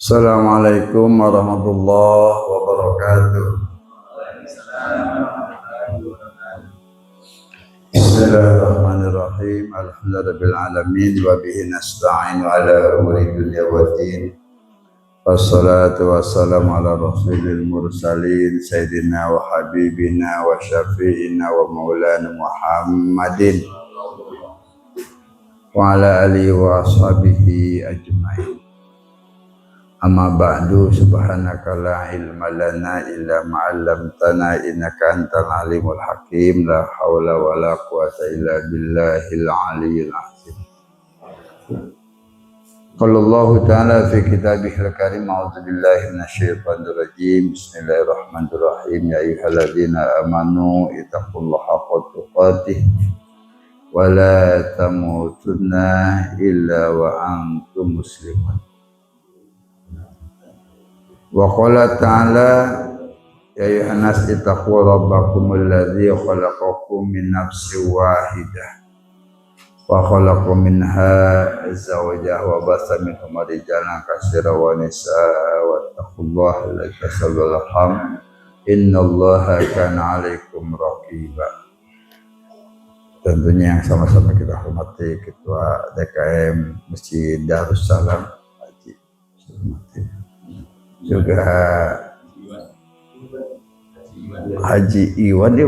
Assalamualaikum warahmatullahi wabarakatuh. Bismillahirrahmanirrahim. Alhamdulillahirabbil alamin wa bihi nasta'in ala umuri dunya waddin. Wassalatu wassalamu ala rasulil mursalin sayyidina wa habibina wa syafi'ina wa maulana Muhammadin wa ala alihi wa ashabihi ajmain. Amma ba'du, subhanaka la ilma lana illa ma 'allamtana innaka antal alimul hakim. La haula wala quwata illa billahil aliyyil azim. Qala Allah ta'ala fi kitabihil karim, a'udzu billahi minasyaitonir rajim. Bismillahirrahmanirrahim. Ya ayyuhalladzina amanu ittaqullaha haqqa tuqatih wa la tamutunna illa wa antum muslimun. Wa qala ta'ala ya ayyuhan nas ittaqu rabbakumul ladzi khalaqakum min nafsin wahidah wa khalaqa minha zawjaha wa basa minhuma rijalan katsiran wa nisaa wattaqullaha allazi tasalluna arham innallaha kana 'alaikum raqiba. Tentunya yang sama-sama kita hormati Ketua DKM Masjid Darussalam Haji juga Haji Iwan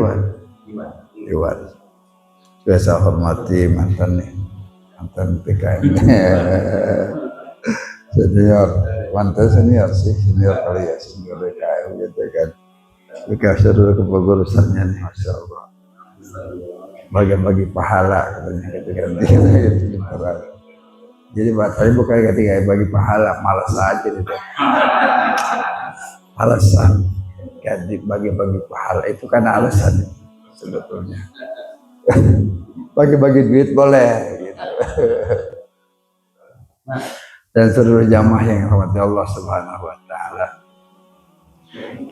biasa hormati mantan PKM senior kali ya, senior PKM gitu kan. Dikasih dulu kepengurusannya nih, masya Allah, bagi-bagi pahala katanya gitu kan. Jadi batalnya bukan ketika bagi pahala, malas aja gitu. Alasan ganti bagi-bagi pahala itu kan alasan sebetulnya. Bagi-bagi duit boleh gitu. Dan seluruh jamaah yang dirahmati Allah Subhanahu wa taala,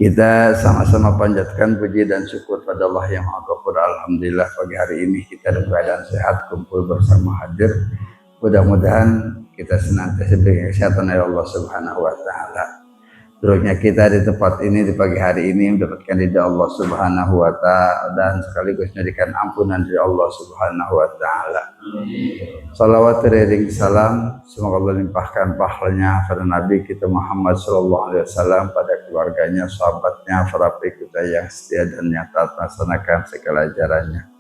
kita sama-sama panjatkan puji dan syukur pada Allah yang Maha Ghafur. Alhamdulillah pagi hari ini kita dalam keadaan sehat, kumpul bersama hadir. Mudah-mudahan kita senantiasa diberi kesehatan oleh Allah Subhanahu wa taala. Terusnya kita di tempat ini di pagi hari ini mendapatkan ridha Allah Subhanahu wa taala dan sekaligus memberikan ampunan dari Allah Subhanahu wa taala. Salawat ring salam semoga Allah limpahkan pahalanya pada Nabi kita Muhammad sallallahu alaihi wasallam, pada keluarganya, sahabatnya, para pengikutnya yang setia dan yang taat melaksanakan segala ajarannya.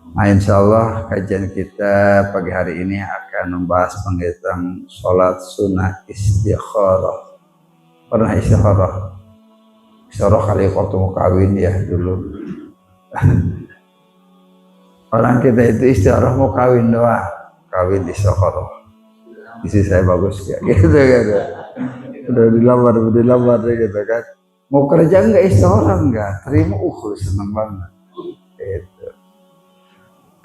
Nah, insya Allah kajian kita pagi hari ini akan membahas tentang sholat sunnah istikharah. Pernah istikharah? Istikharah kali waktu mau kawin ya dulu. Orang kita itu istikharah mau kawin doang, kawin istikharah. Isi saya bagus ya, gitu kan. Udah dilamar gitu kan. Mau kerja enggak istikharah enggak? Terima, senang banget. Gitu.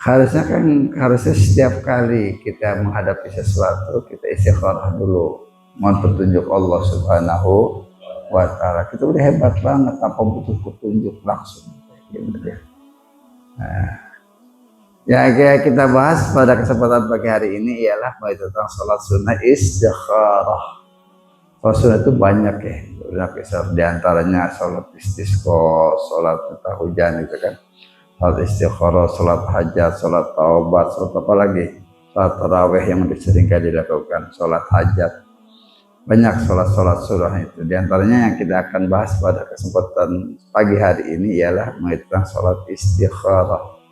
Harusnya setiap kali kita menghadapi sesuatu kita istikharah dulu, mohon petunjuk Allah Subhanahu wa taala. Kita udah hebat banget tanpa butuh petunjuk langsung gitu ya. Nah, ya kita bahas pada kesempatan pagi hari ini ialah tentang sholat sunnah istikharah. Sholat sunnah itu banyak ya, di antaranya sholat istisqa, sholat minta hujan gitu kan. Sholat istikharah, sholat hajat, sholat taubat, sholat apa lagi? Sholat tarawih yang sering kali dilakukan, sholat hajat. Banyak sholat surah itu. Di antaranya yang kita akan bahas pada kesempatan pagi hari ini ialah tentang sholat istikharah.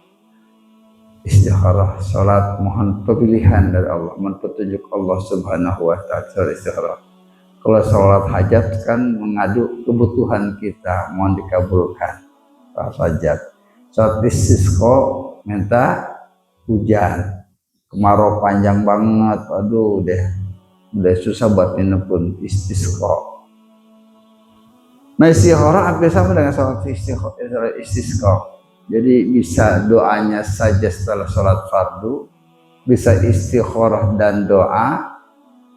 Istikharah, sholat mohon pemilihan dari Allah, mohon petunjuk Allah Subhanahu wa taala. Sholat istikharah. Kalau sholat hajat kan mengadu kebutuhan kita, mohon dikabulkan. Sholat hajat. Sholat istisqa minta hujan, kemarau panjang banget, aduh udah susah buat minum pun istisqa. Nah, istikharah hampir sama dengan sholat istisqa. Jadi bisa doanya saja setelah sholat fardu, bisa istikharah dan doa,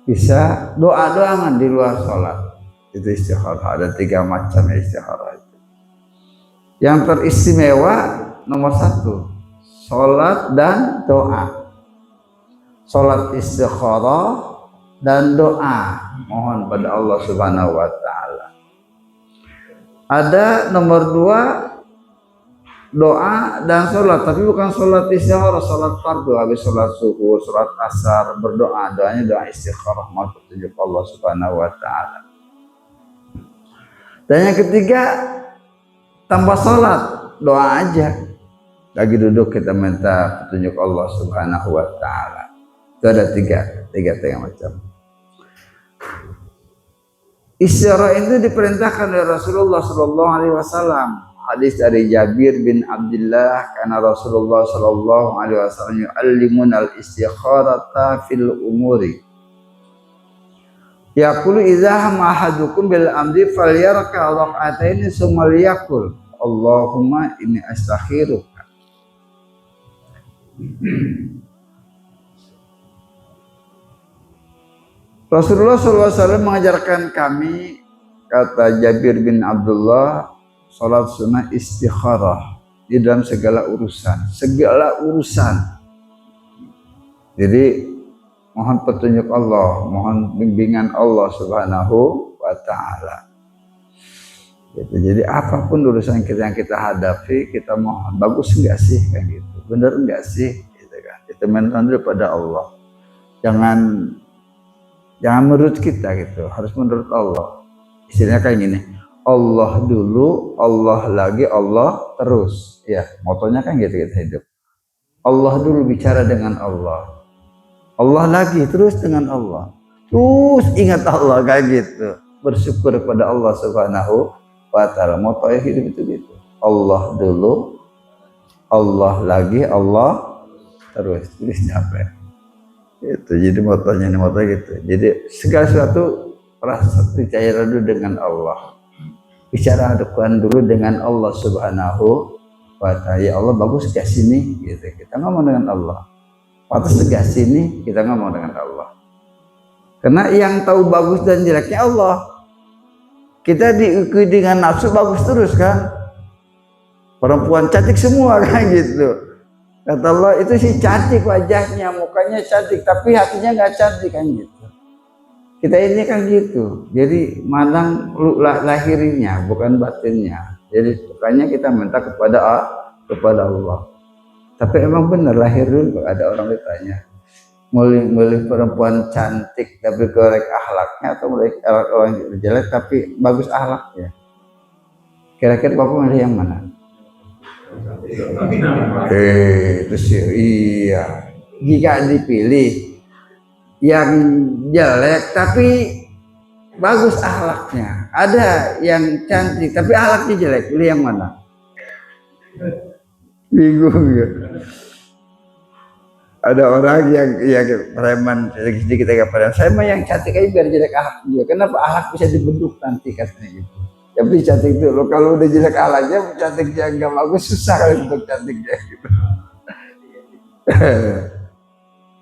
bisa doa-doangan di luar sholat. Itu istikharah. Ada 3 macam istikharah. Yang teristimewa nomor 1, sholat dan doa. Sholat istikharah dan doa mohon pada Allah Subhanahu wa taala. Ada nomor 2 doa dan sholat, tapi bukan sholat istikharah, sholat fardu habis sholat subuh, sholat asar berdoa, doanya doa istikharah mohon petunjuk Allah Subhanahu wa taala. Dan yang ketiga tanpa sholat doa aja, lagi duduk kita minta petunjuk Allah Subhanahu wa taala. Itu ada tiga macam. Isra itu diperintahkan oleh Rasulullah Sallallahu Alaihi Wasallam. Hadis dari Jabir bin Abdullah, karena Rasulullah Sallallahu Alaihi Wasallam yu'allimun al-istikharata fil umuri. Yaqulu idza hama ahadukum bil amri falyarka rak'ataini tsumma liyaqul Allahumma inni astakhiruka. Rasulullah SAW mengajarkan kami, kata Jabir bin Abdullah, salat sunnah istikharah di dalam segala urusan. Jadi mohon petunjuk Allah, mohon bimbingan Allah Subhanahu wa taala. Jadi apapun urusan kita yang kita hadapi, kita mohon bagus enggak sih kayak gitu, benar enggak sih, gitu kan. Kita minta pada Allah. Jangan menurut kita gitu, harus menurut Allah. Istilahnya kayak gini, Allah dulu, Allah lagi, Allah terus. Ya, motonya kan gitu kita hidup. Allah dulu bicara dengan Allah. Allah lagi terus dengan Allah. Terus ingat Allah kayak gitu. Bersyukur kepada Allah Subhanahu wa taala. Moto hidup itu gitu. Allah dulu, Allah lagi, Allah terus. Terus nyampe. Itu jadi motonya gitu. Jadi segala sesuatu rasa percaya dulu dengan Allah. Bicara depan dulu dengan Allah Subhanahu wa taala. Ya Allah bagus gak sini gitu. Kita ngomong dengan Allah. Pantas gak sini kita ngomong dengan Allah. Karena yang tahu bagus dan jeleknya Allah. Kita diikuti dengan nafsu bagus terus kan. Perempuan cantik semua kan gitu. Kata Allah itu sih cantik wajahnya, mukanya cantik, tapi hatinya nggak cantik kan gitu. Kita ini kan gitu. Jadi mandang lahirinya, bukan batinnya. Jadi makanya kita minta kepada Allah. Tapi emang benar lahir dulu ada orang ditanya, milih perempuan cantik tapi korek akhlaknya atau milih orang jelek tapi bagus akhlaknya. Kira-kira Bapak milih yang mana? Itu sih iya. Jika dipilih yang jelek tapi bagus akhlaknya, ada yang cantik tapi akhlaknya jelek, pilih yang mana? Bingung ya. Ada orang yang preman sedikit preman. Saya mah yang cantik aja biar jelek akhlak juga. Kenapa akhlak bisa dibentuk nanti katanya gitu. Tapi cantik dulu, kalau udah jelek akhlaknya, cantiknya enggak bagus, susah kalau untuk cantiknya gitu.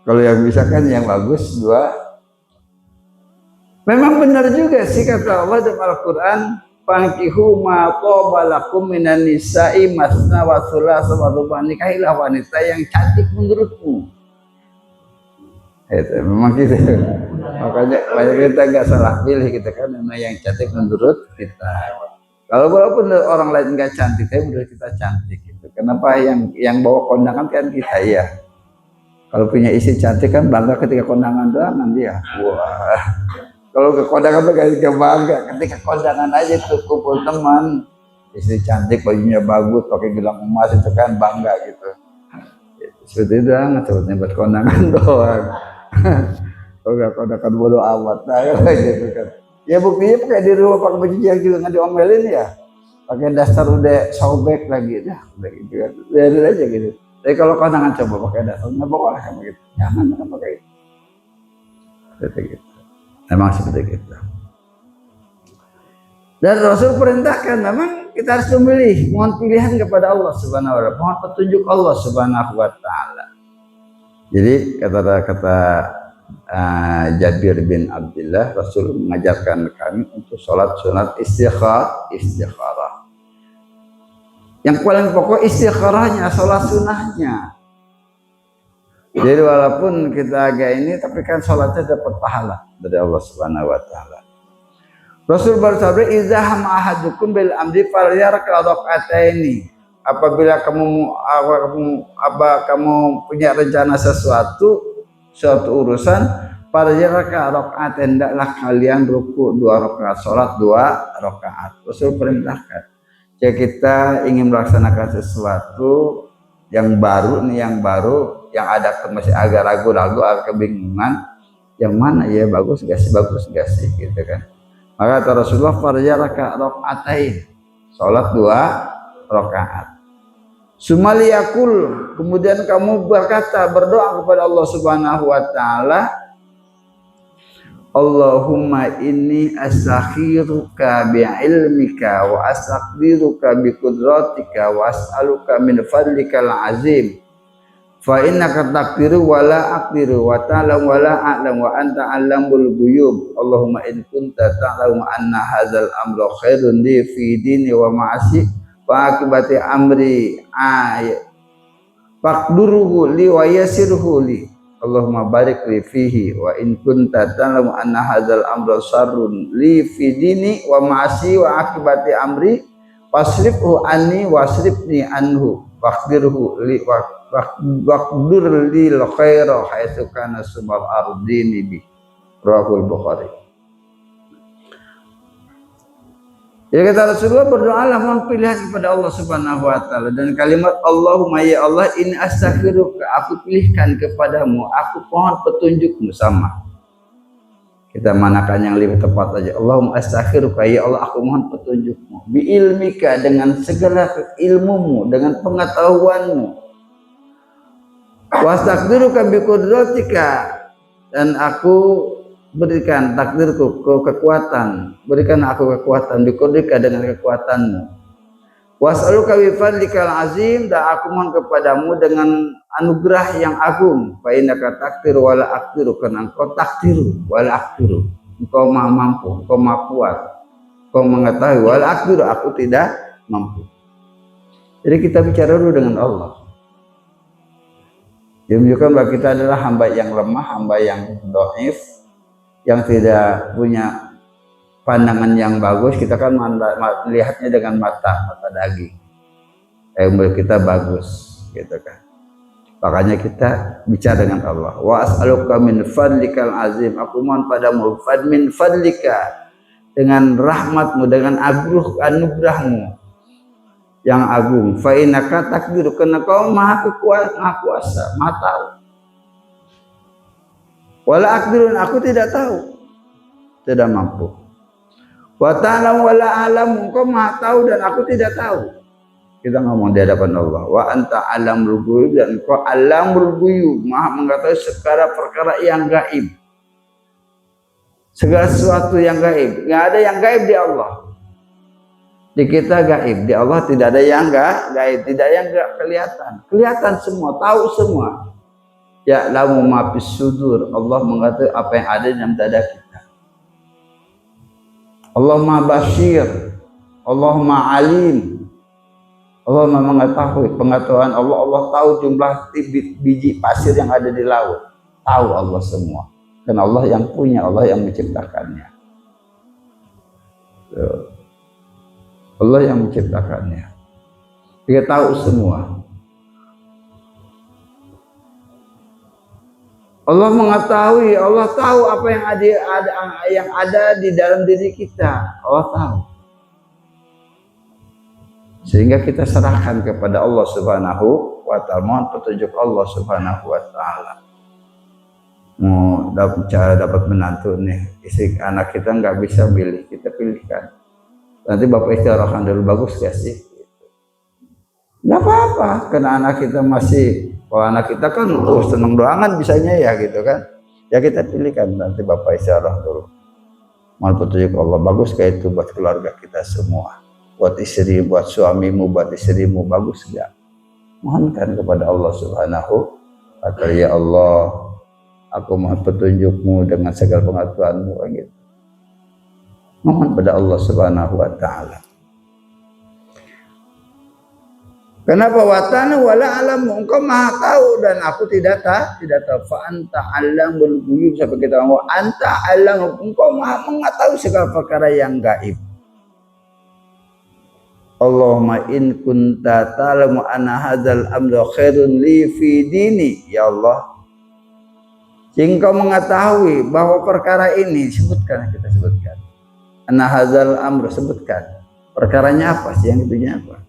Kalau yang bisa kan yang bagus dua. Memang benar juga sih kata Allah dalam Al-Quran, fankihu ma thaba lakum minan nisa'i masna wa thulatsa wa ruba', nikahilah wanita yang cantik menurutmu. Itu memang gitu. Makanya kita nggak salah pilih kita kan, memang yang cantik menurut kita. Kalau walaupun orang lain nggak cantik, tapi menurut kita cantik gitu. Kenapa yang bawa kondangan kan kita ya. Kalau punya istri cantik kan bangga ketika kondangan doang kan dia. Wah. Kalau ke kondangan tuh gak bangga, ketika kondangan aja tuh kumpul teman, istri cantik, bajunya bagus, pakai gelang emas itu kan bangga gitu. Seperti itu kan, sebetulnya buat kondangan doang. Kalau gak kondangan bodo amat, nah gitu kan. Ya buktinya pakai di rumah pakai baju yang juga nggak diomelin ya, pakai dasar udah sobek lagi, dah udah gitu kan, biarin aja gitu. Tapi kalau kondangan coba pakai dasar, nggak boleh kan begitu, jangan pakai itu. Seperti gitu. Memang seperti itu. Dan Rasul perintahkan memang kita harus memilih, mohon pilihan kepada Allah Subhanahu wa taala, mohon petunjuk Allah Subhanahu wa taala. Jadi kata Jabir bin Abdullah, Rasul mengajarkan kami untuk sholat sunat istikharah. Yang paling pokok istikharahnya, sholat sunnahnya. Jadi walaupun kita agak ini, tapi kan sholatnya dapat pahala dari Allah Subhanahu Wa Taala. Rasul bersabda, "Idza hama ahadukum bil amri falyarka raka'ataini." Apabila kamu punya rencana suatu urusan, falyarka raka'atain, hendaklah kalian ruku 2 rakaat, salat 2 rakaat. Rasul perintahkan. Jika kita ingin melaksanakan sesuatu yang baru yang ada masih agak ragu-ragu, agak kebingungan, yang mana ya bagus gak sih gitu kan. Maka kata Rasulullah, farjaraka rakaatain, salat 2 rakaat. Sumaliyakul, kemudian kamu berdoa kepada Allah Subhanahu Wa Taala, Allahumma inni astakhiruka bi'ilmika wa astaqdiruka biqudratika wa as'aluka min fadlikal azim. Fa innaka taqdiru wa la aqdiru wa ta'lam wa la a'lam wa anta 'allamul ghuyub. Allahumma in kunta ta'lamu anna hadzal amra khairun li fi dini wa ma'asi wa akibati amri faqduruhu li wa yassirhu li. Allahumma barik li fihi wa in kunta ta'lamu anna hadzal amra syarrun li fi dini wa ma'asi wa akibati amri fasrifhu anni wasrifni anhu faqdirhu li waqdur lil khaira haitsu kana subal ardini bi. Rahul Bukhari. Ya kata Rasulullah, berdoalah mohon pilihan kepada Allah Subhanahu Wa Taala, dan kalimat Allahumma ya Allah ini astakhiruka, aku pilihkan kepadamu, aku mohon petunjukmu, sama. Kita manakan yang lebih tepat aja. Allahumma astakhiruka, ya Allah aku mohon petunjukmu, bi ilmika, dengan segala ilmumu, dengan pengetahuanmu, wastaqdiruka bi qudratika, dan aku berikan takdirku kekuatan, berikan aku kekuatan bi qudratika, dengan kekuatanmu, was'aluka bi fadlikal azim, dan aku mohon kepadamu dengan anugerah yang agung. Fa innaka taqdiru wa la aqdiru, karena engkau takdiru wa la aqdiru, engkau maha mampu, engkau maha kuat, engkau mengetahui, wa la aqdiru, aku tidak mampu. Jadi kita bicara dulu dengan Allah. Dia menunjukkan bahwa kita adalah hamba yang lemah, hamba yang dhaif, yang tidak punya pandangan yang bagus. Kita kan melihatnya dengan mata daging. Ilmu kita bagus, gitu kan. Makanya kita bicara dengan Allah. Wa as'aluka min fadlikal azim, aku mohon padamu min fadlika, dengan rahmatmu, dengan anugerahmu yang agung. Fa innaka taqdiru, karena kau maha kuasa, maha tahu. Wala aqdirun, aku tidak tahu, tidak mampu. Wa ta'lam wala alam, engkau maha tahu dan aku tidak tahu. Kita ngomong di hadapan Allah. Wa anta alamul ghuyub, dan engkau alamul ghuyub, maha mengetahui segala perkara yang gaib, segala sesuatu yang gaib. Nggak ada yang gaib di Allah. Di kita gaib, di Allah tidak ada yang gaib, tidak ada yang nggak kelihatan. Kelihatan semua, tahu semua. Ya'lamu ma fis sudur, Allah mengetahui apa yang ada dalam dada kita. Allahumma basyir, Allahumma alim, Allah mengetahui pengetahuan Allah. Allah tahu jumlah biji pasir yang ada di laut, tahu Allah semua. Dan Allah yang punya, Allah yang menciptakannya. Allah yang menciptakannya. Dia tahu semua. Allah mengetahui, Allah tahu apa yang ada di dalam diri kita. Allah tahu. Sehingga kita serahkan kepada Allah Subhanahu wa Ta'ala, mohon petunjuk Allah Subhanahu wa Ta'ala. Mau dapat menantu nih, istri anak kita nggak bisa pilih, kita pilihkan. Nanti bapak istirahatkan dulu, bagus gak sih? Nggak apa-apa, karena anak kita masih, kalau anak kita kan seneng doangan bisanya ya gitu kan. Ya kita pilihkan, nanti bapak istirahat dulu. Mohon petunjuk Allah, bagus kayak itu buat keluarga kita semua. Buat istri, buat suamimu, buat istrimu, bagus gak? Mohonkan kepada Allah Subhanahu wa Ta'ala, ya Allah, aku mohon petunjukmu dengan segala pengetahuanmu, gitu. Mohon pada Allah Subhanahu wa Ta'ala. Kenapa watana wala alamu, engkau maha tahu dan aku tidak tahu. Fa anta alamul ghuyub, sampai kita ngomong anta alam, engkau maha mengetahui segala perkara yang gaib. Allahumma in kunta ta'lamu anna hadzal amra khairun li fi dini, ya Allah, jika kau mengetahui bahwa perkara ini, sebutkan, kita sebutkan anna hadzal amra, sebutkan perkaranya apa sih, yang itunya apa.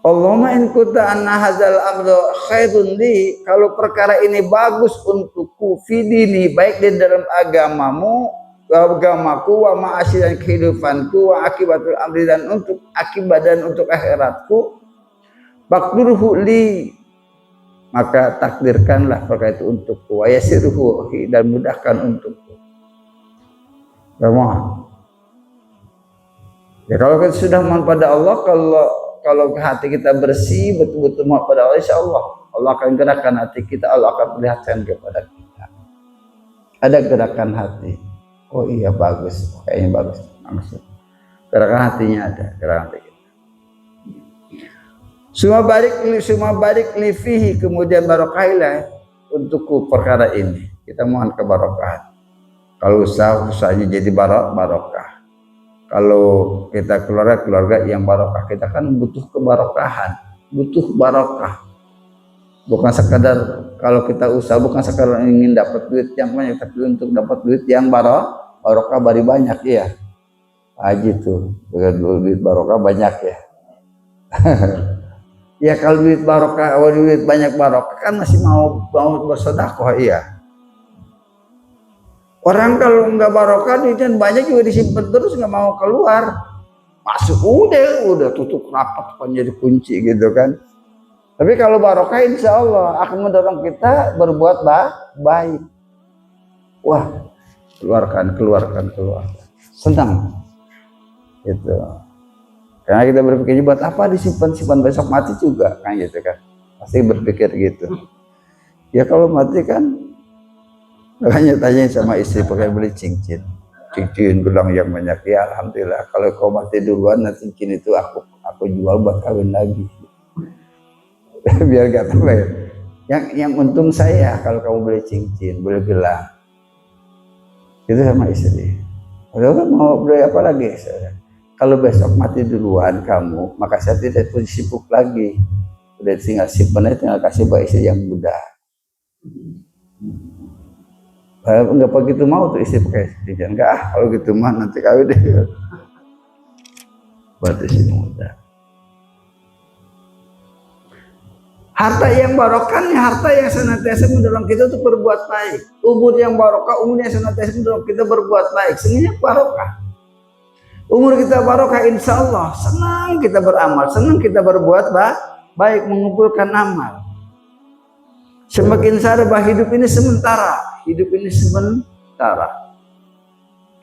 Allahumma in kunta anna hadzal amra khairun li, kalau perkara ini bagus untukku fi dini, baik di dalam agamamu, agamaku, wa ma'asyir, dan kehidupanku, wa akibatul amri, dan untuk akibat dan untuk akhiratku, faqdurhu li, maka takdirkanlah perkara itu untukku, wa yassirhu, dan mudahkan untukku. Semua. Ya kalau kita sudah mohon pada Allah, kalau hati kita bersih, betul-betul mohon pada Allah, insya Allah akan gerakkan hati kita, Allah akan perlihatkan kepada kita. Ada gerakan hati. Oh iya bagus, kayaknya bagus. Maksud gerakan hatinya ada, gerakan hati kita. Suma barik li fihi, kemudian barokahilah untukku perkara ini. Kita mohon kebarokahan. Kalau usahanya jadi barokah. Kalau kita keluarga yang barokah, kita kan butuh kebarokahan, butuh barokah. Bukan sekadar kalau kita usaha, bukan sekadar ingin dapat duit yang banyak, tapi untuk dapat duit yang barokah bari banyak ya. Haji tuh, duit barokah banyak ya. Ya kalau duit barokah, duit banyak barokah kan masih mau bersedekah iya. Orang kalau nggak barokah duitnya banyak juga disimpan terus, nggak mau keluar, masuk udah tutup rapat kan, jadi kunci gitu kan. Tapi kalau barokah insya Allah akan mendorong kita berbuat baik. Wah, keluarkan, senang itu. Karena kita berpikir buat apa disimpan besok mati juga kan gitu kan, pasti berpikir gitu. Ya kalau mati kan, makanya tanya sama istri, pakai beli cincin gelang yang banyak. Ya alhamdulillah, kalau kau mati duluan, nanti cincin itu aku jual buat kawin lagi. Biar gak tahu ya. Yang untung saya kalau kamu beli cincin, beli gelang. Itu sama istri. Kalau mau beli apa lagi? Kalau besok mati duluan kamu, maka saya tidak perlu sibuk lagi. Udah tinggal simpan, tinggal kasih buat istri yang muda. Enggak begitu mau tuh istri pakai cincin. Enggak, kalau gitu mah nanti kawin deh. Buat istri muda. Harta yang barokah, harta yang senantiasa mendorong kita untuk berbuat baik. Umur yang barokah, umur yang senantiasa mendorong kita berbuat baik. Semuanya barokah. Umur kita barokah, insya Allah senang kita beramal, senang kita berbuat baik, mengumpulkan amal. Semakin sadar bahwa hidup ini sementara.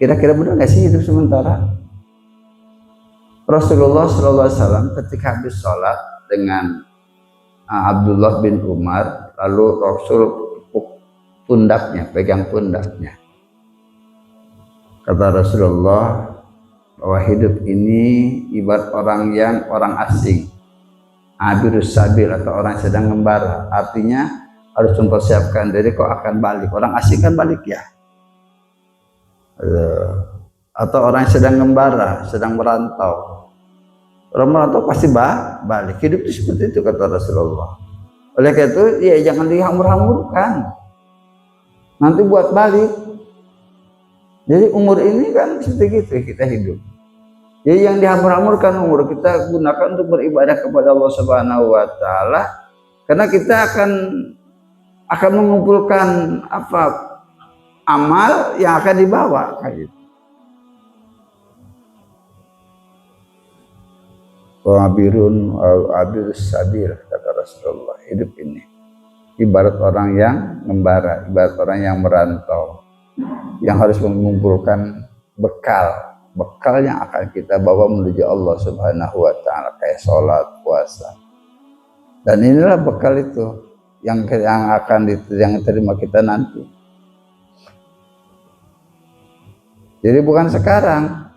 Kira-kira benar nggak sih hidup sementara? Rasulullah SAW ketika habis sholat dengan Abdullah bin Umar, lalu Rasul pegang pundaknya. Kata Rasulullah bahwa hidup ini ibarat orang asing, abirus sabil, atau orang sedang ngembara. Artinya harus mempersiapkan diri, kok akan balik. Orang asing kan balik ya. Atau orang yang sedang ngembara, sedang merantau. Orang merantau pasti balik. Hidup itu seperti itu kata Rasulullah. Oleh karena itu ya jangan dihamur-hamurkan. Nanti buat balik. Jadi umur ini kan seperti itu kita hidup. Jadi yang dihamur-hamurkan umur kita gunakan untuk beribadah kepada Allah Subhanahu wa taala. Karena kita akan mengumpulkan amal yang akan dibawa kayak gitu. Abirus sabil, kata Rasulullah. Hidup ini ibarat orang yang ngembara, ibarat orang yang merantau, yang harus mengumpulkan bekal yang akan kita bawa menuju Allah Subhanahu wa taala, kayak sholat, puasa. Dan inilah bekal itu yang terima kita nanti. Jadi bukan sekarang.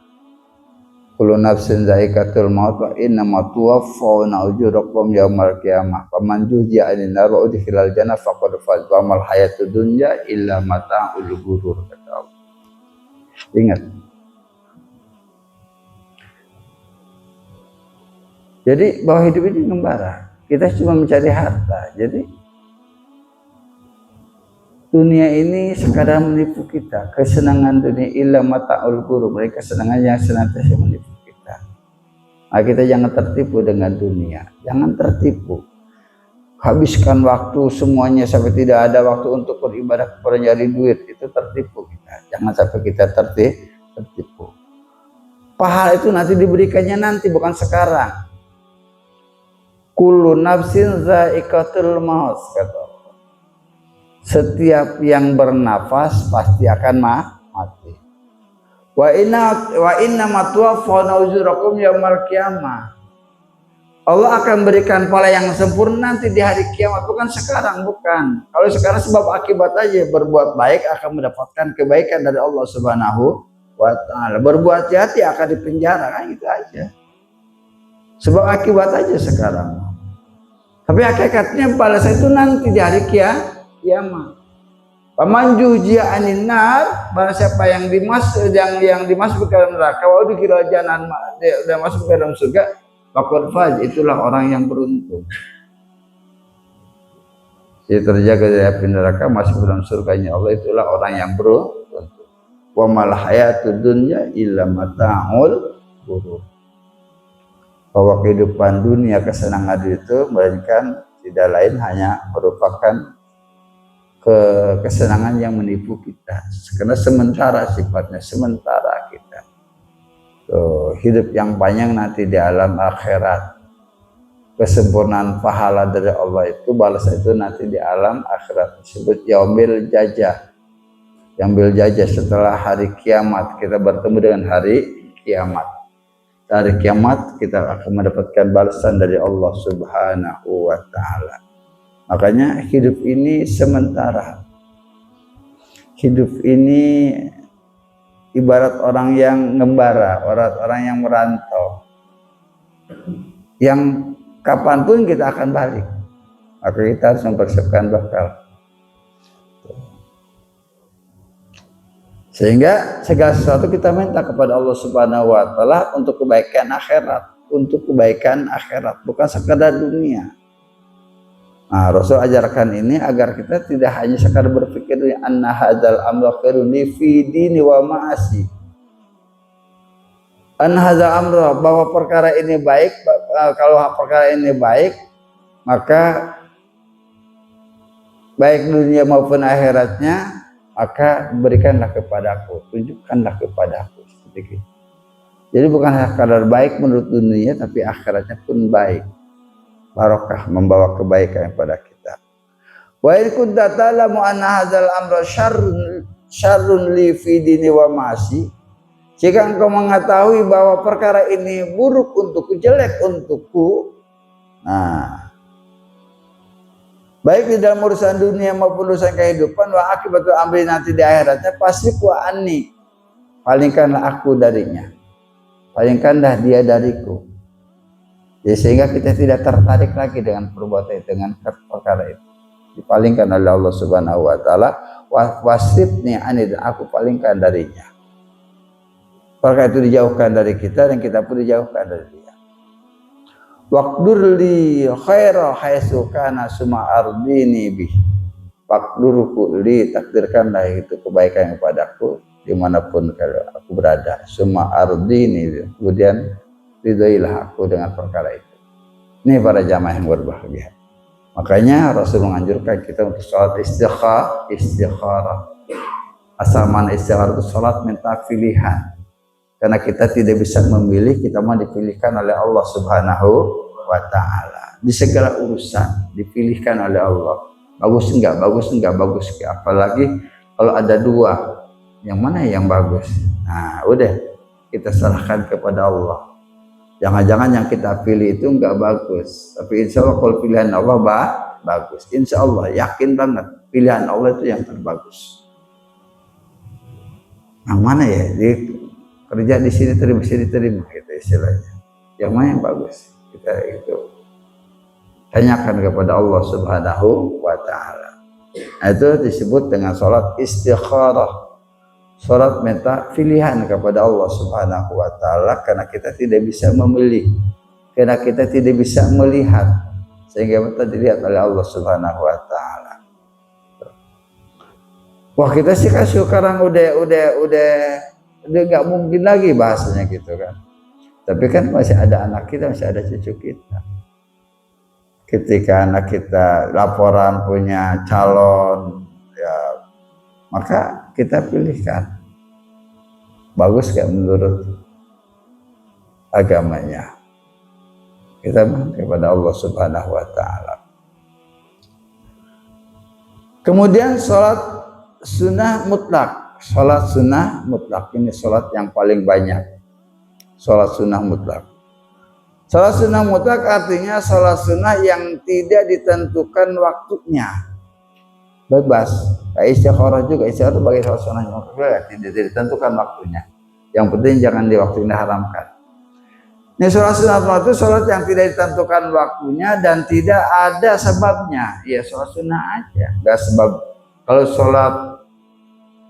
kullu nafsin za'iqatul maut wa innama tuwaffawna ujurakum yaumal qiyamah faman zuhziha 'anil nar wa udkhilal jannah faqad faz wa mal hayatud dunya illa mata'ul ghurur, kata Allah. Ingat. Jadi bahwa hidup ini ngembara. Kita cuma mencari harta. Jadi dunia ini sekadar menipu kita. Kesenangan dunia illa mata'ul ghurur. Mereka kesenangan yang senantiasa menipu kita. Nah, kita jangan tertipu dengan dunia. Jangan tertipu. Habiskan waktu semuanya sampai tidak ada waktu untuk beribadah kepada nyari duit. Itu tertipu kita. Jangan sampai kita tertipu. Pahala itu nanti diberikannya nanti, bukan sekarang. Kullu nafsin za'iqatul maut, kata Allah. Setiap yang bernafas pasti akan mati. Wa inna ma tuwaffawna ujurakum yaumal qiyamah. Allah akan berikan pahala yang sempurna nanti di hari kiamat, bukan sekarang, bukan. Kalau sekarang sebab akibat aja, berbuat baik akan mendapatkan kebaikan dari Allah Subhanahu wa ta'ala. Berbuat jahat akan dipenjara, kan gitu aja. Sebab akibat aja sekarang. Tapi hakikatnya balasan itu nanti di hari kiamat. Paman zuhziha 'anil nar, barang siapa yang dimasuk ke dalam neraka, wa udkhilal jannah, dan masuk ke dalam surga, faqad faz, itulah orang yang beruntung. Dia terjaga dari api neraka, masuk ke dalam surganya Allah, itulah orang yang beruntung. Wa mal hayatud dunya illa mata'ul ghurur. Bahwa kehidupan dunia, kesenangan itu melainkan tidak lain hanya merupakan kesenangan yang menipu kita, karena sementara sifatnya, sementara kita. Hidup yang panjang nanti di alam akhirat, kesempurnaan pahala dari Allah itu, balasan itu nanti di alam akhirat, disebut yaumil jazah. Yaumil jazah, setelah hari kiamat kita bertemu dengan hari kiamat. Dari kiamat kita akan mendapatkan balasan dari Allah Subhanahu wa ta'ala. Makanya hidup ini sementara. Hidup ini ibarat orang yang ngembara, orang yang merantau, yang kapanpun kita akan balik. Maka kita harus mempersiapkan bekal. Sehingga segala sesuatu kita minta kepada Allah Subhanahu wa ta'ala untuk kebaikan akhirat, bukan sekadar dunia. Nah, Rasul ajarkan ini agar kita tidak hanya sekadar berpikir anna hadzal amra khairun li fi dini wa ma'asi. Anna hadzal amra, bahwa perkara ini baik, kalau perkara ini baik, maka baik dunia maupun akhiratnya, maka berikanlah kepadaku, tunjukkanlah kepadaku, seperti itu. Jadi bukan sekadar baik menurut dunia, tapi akhiratnya pun baik, barokah, membawa kebaikan kepada kita. Wa in kunta ta'lamu anna hadzal amra syarrun li fi dini wa ma'asi, jika engkau mengetahui bahwa perkara ini buruk untukku, jelek untukku, nah, baik di dalam urusan dunia maupun urusan kehidupan, wa akibatul amri, nanti di akhiratnya, pasti ku'ani, palingkanlah aku darinya, palingkanlah dia dariku. Jadi sehingga kita tidak tertarik lagi dengan perbuatan itu, dengan perkara itu, dipalingkan oleh Allah Subhanahu wa ta'ala. Wasitni anid, aku palingkan darinya. Perkara itu dijauhkan dari kita, dan kita pun dijauhkan dari dia. Waqdur li khaira haitsu kana suma ardini bih. Waqdurku li, takdirkanlah itu kebaikan kepadaku dimanapun aku berada. Suma ardini, kemudian ridhoilah aku dengan perkara itu. Ini para jamaah yang berbahagia. Makanya Rasul menganjurkan kita untuk sholat istikharah. Asal mana istikharah itu sholat minta pilihan. Karena kita tidak bisa memilih, kita mau dipilihkan oleh Allah Subhanahu wa ta'ala. Di segala urusan dipilihkan oleh Allah. Bagus enggak, bagus enggak, bagus enggak. Apalagi kalau ada dua, yang mana yang bagus? Nah, udah kita serahkan kepada Allah. Jangan-jangan yang kita pilih itu enggak bagus, tapi insya Allah kalau pilihan Allah bagus. Insya Allah, yakin banget pilihan Allah itu yang terbagus. Yang mana ya? Jadi kerja di sini terima sini terima gitu istilahnya. Yang mana yang bagus kita itu tanyakan kepada Allah Subhanahu wa taala. Nah, itu disebut dengan salat istikharah. Salat minta pilihan kepada Allah Subhanahu wa taala karena kita tidak bisa memilih, karena kita tidak bisa melihat sehingga kita dilihat oleh Allah Subhanahu wa taala. Wah, kita sih kan sekarang udah nggak mungkin lagi bahasanya gitu kan. Tapi kan masih ada anak kita, masih ada cucu kita. Ketika anak kita laporan punya calon, ya maka kita pilihkan. Bagus gak menurut agamanya? Kita mohon kepada Allah Subhanahu wa taala. Kemudian sholat sunnah mutlak. Sholat sunnah mutlak ini sholat yang paling banyak. Sholat sunnah mutlak. Sholat sunnah mutlak artinya sholat sunnah yang tidak ditentukan waktunya. Bebas. Kayak istikharah juga, istikharah bagi sholat sunnah mutlak tidak ditentukan waktunya. Yang penting jangan di waktu yang diharamkan. Ini sholat sunnah mutlak itu sholat yang tidak ditentukan waktunya dan tidak ada sebabnya. Ya sholat sunnah aja, nggak sebab. Kalau sholat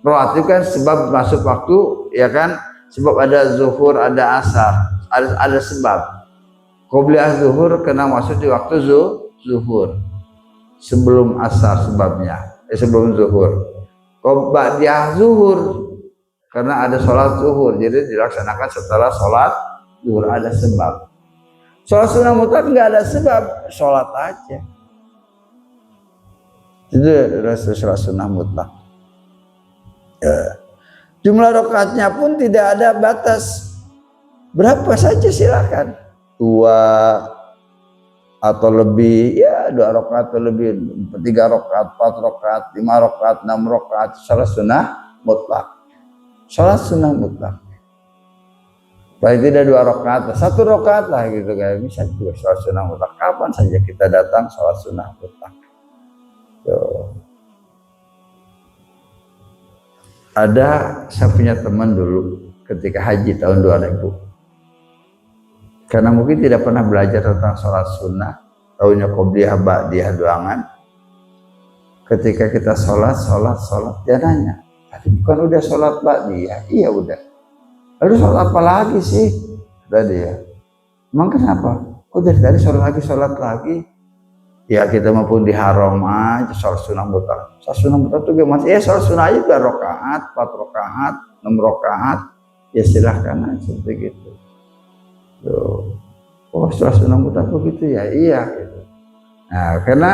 rawatib kan sebab masuk waktu, ya kan? Sebab ada zuhur, ada asar, ada sebab. Qobliyah zuhur kena masuk di waktu zuhur sebelum asar sebabnya, sebelum zuhur. Ba'diyah zuhur karena ada sholat zuhur, jadi dilaksanakan setelah sholat zuhur, ada sebab. Sholat sunnah mutlak nggak ada sebab, sholat aja. Itu adalah sholat sunnah mutlak. Ya. Jumlah rakaatnya pun tidak ada batas, berapa saja silakan, 2 atau lebih, ya 2 rakaat atau lebih, 3 rakaat, 4 rakaat, 5 rakaat, 6 rakaat, sholat sunnah mutlak. Sholat sunnah mutlak. Paling tidak 2 rakaat, 1 rakaat lah gitu kayak bisa juga sholat sunnah mutlak. Kapan saja kita datang sholat sunnah mutlak. Tuh. Ada, saya punya teman dulu ketika haji tahun 2000. Karena mungkin tidak pernah belajar tentang sholat sunnah, tahunya qobliyah ba'diyah doangan. Ketika kita sholat, dia nanya, tadi bukan udah sholat ba'diyah? Iya udah. Lalu sholat apa lagi sih? Tadi ya. Emang kenapa? Oh dari tadi sholat lagi. Ya kita maupun di haram aja sholat sunnah mutlak. Sholat sunnah mutlak itu gimana? Ya sholat sunnah aja 2 rakaat, 4 rakaat, 6 rakaat. Ya silahkan aja seperti gitu. Tuh. Oh sholat sunnah mutlak begitu ya? Iya gitu. Nah karena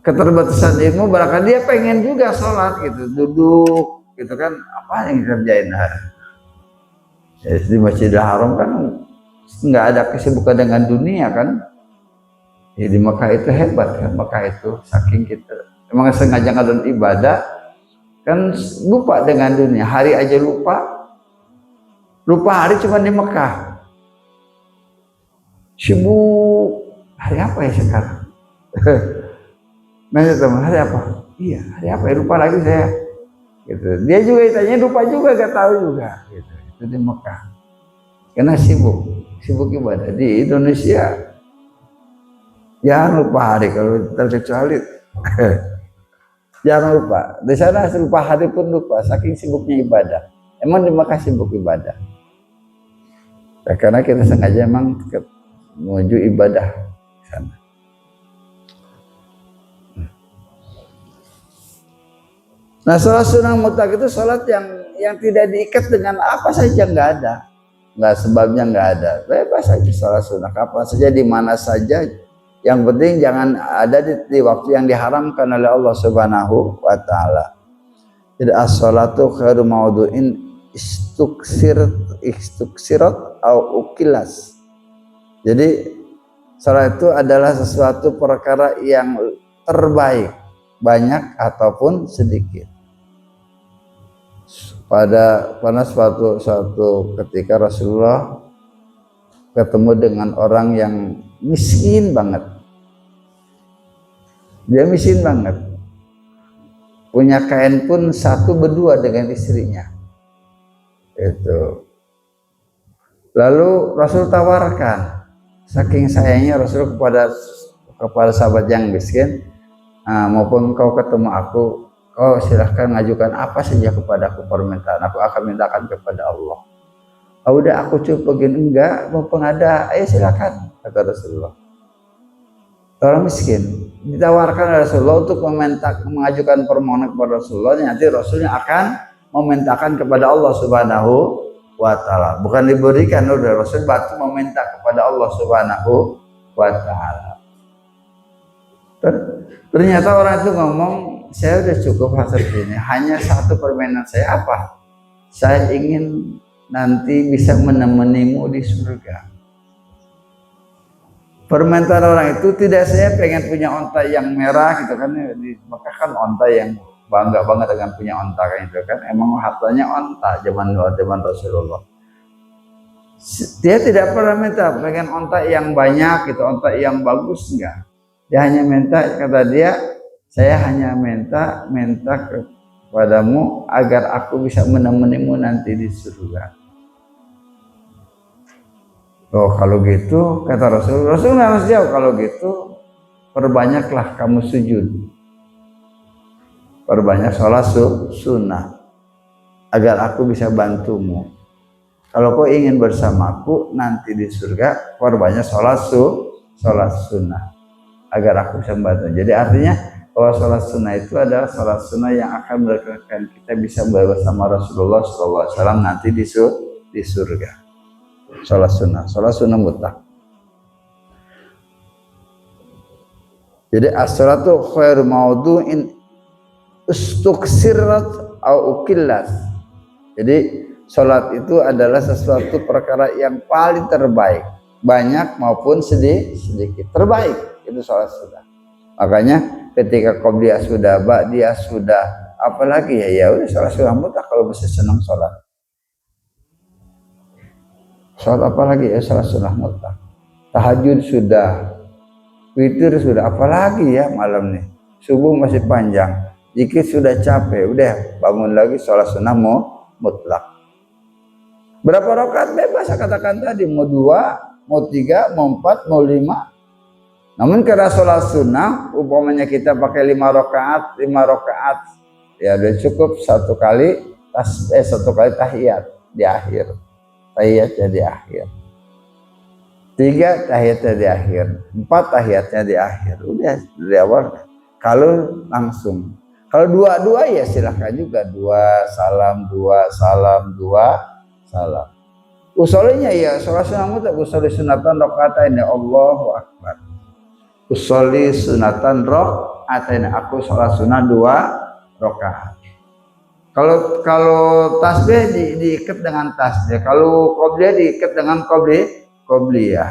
keterbatasan ilmu, barangkali dia pengen juga sholat gitu, duduk gitu kan, apa yang dikerjain hari? Ya, di Masjidil Haram kan nggak ada kesibukan dengan dunia kan. Ya, di Mekah itu hebat kan, Mekah itu saking kita emang sengaja ngadain ibadah kan, lupa dengan dunia, hari aja lupa hari cuma di Mekah. Sibuk, hari apa ya sekarang? Nanya teman, hari apa? Iya, hari apa ya, lupa lagi saya. Gitu. Dia juga ditanya lupa juga, gak tahu juga. Gitu. Itu di Mekah. Karena sibuk ibadah. Di Indonesia jangan lupa hari kalau terkecuali. Jangan lupa. Di sana lupa hari pun lupa, saking sibuknya ibadah. Emang di Mekah sibuk ibadah. Nah, karena kita sengaja emang menuju ibadah di sana. Nah, sholat sunnah mutlak itu sholat yang tidak diikat dengan apa saja, nggak ada, nggak sebabnya, nggak ada, bebas saja sholat sunnah kapan saja, di mana saja. Yang penting jangan ada di waktu yang diharamkan oleh Allah Subhanahu wa taala. Jadi as-sholatu khairu mawdu'in istuksirat au ukilas. Jadi salat itu adalah sesuatu perkara yang terbaik, banyak ataupun sedikit. Pada suatu ketika Rasulullah ketemu dengan orang yang miskin banget. Dia miskin banget. Punya kain pun 1 berdua dengan istrinya. Itu. Lalu Rasul tawarkan, saking sayangnya Rasul kepada sahabat yang miskin, maupun kau ketemu aku, kau silahkan ngajukan apa saja kepadaku permintaan, aku akan mintakan kepada Allah. Udah aku cukup begini, enggak, mumpung ada, ayo silakan, kata Rasulullah. Orang miskin ditawarkan oleh Rasulullah untuk mengajukan permohonan kepada Rasulullah, nanti Rasulnya akan memintakan kepada Allah Subhanahu wa ta'ala, bukan diberikan. Udah Rasul batu meminta kepada Allah Subhanahu wa ta'ala. Ternyata orang itu ngomong, saya udah cukup hasil ini, hanya satu permintaan saya. Apa? Saya ingin nanti bisa menemanimu di surga. Permintaan orang itu tidak, saya pengen punya onta yang merah gitu kan, di Mekah kan onta yang bangga banget dengan punya onta kan, itu kan emang hartanya onta zaman Rasulullah. Dia tidak pernah minta pengen onta yang banyak gitu, onta yang bagus, enggak. Dia hanya minta, kata dia, saya hanya minta kepadamu agar aku bisa menemanimu nanti di surga. Oh kalau gitu, kata Rasul harus jawab, kalau gitu perbanyaklah kamu sujud, perbanyak sholat sunnah agar aku bisa bantumu. Kalau kau ingin bersamaku nanti di surga, perbanyak sholat sunnah agar aku bisa membantu. Jadi artinya bahwa sholat sunnah itu adalah sholat sunnah yang akan mendekatkan kita bisa bersama Rasulullah SAW nanti di surga. Sholat sunnah mutlak. Jadi as-salatu khairu mawdu'in istuksirat au ukillas. Jadi sholat itu adalah sesuatu perkara yang paling terbaik, banyak maupun sedikit, terbaik itu sholat sunnah. Makanya ketika qobliyah sudah, ba'diyah sudah, apalagi ya udah sholat sunnah mutlak kalau masih senang sholat. Sholat apa lagi ya, sholat sunnah mutlak. Tahajud sudah, witir sudah, apalagi ya malam nih, subuh masih panjang, zikir sudah capek, udah bangun lagi sholat sunnah mutlak. Berapa rakaat bebas, saya katakan tadi, mau 2, mau 3, mau 4, mau 5. Namun karena sholat sunnah, umpamanya kita pakai 5 rakaat, ya udah cukup satu kali tahiyat di akhir. Tahiyatnya di akhir, 3 tahiyatnya di akhir, 4 tahiyatnya di akhir, udah dari awal. Kalau langsung, kalau 2 ya silahkan juga, 2 salam, 2 salam, 2 salam. Usolnya ya sholat sunnah mutlak, usolli sunatan rokaatain, Allahu akbar, usolli sunatan rokaatain, aku sholat sunnah 2 rakaat. Kalau tasbih diikat dengan tasbih, kalau qobliyah diikat dengan qobliyah.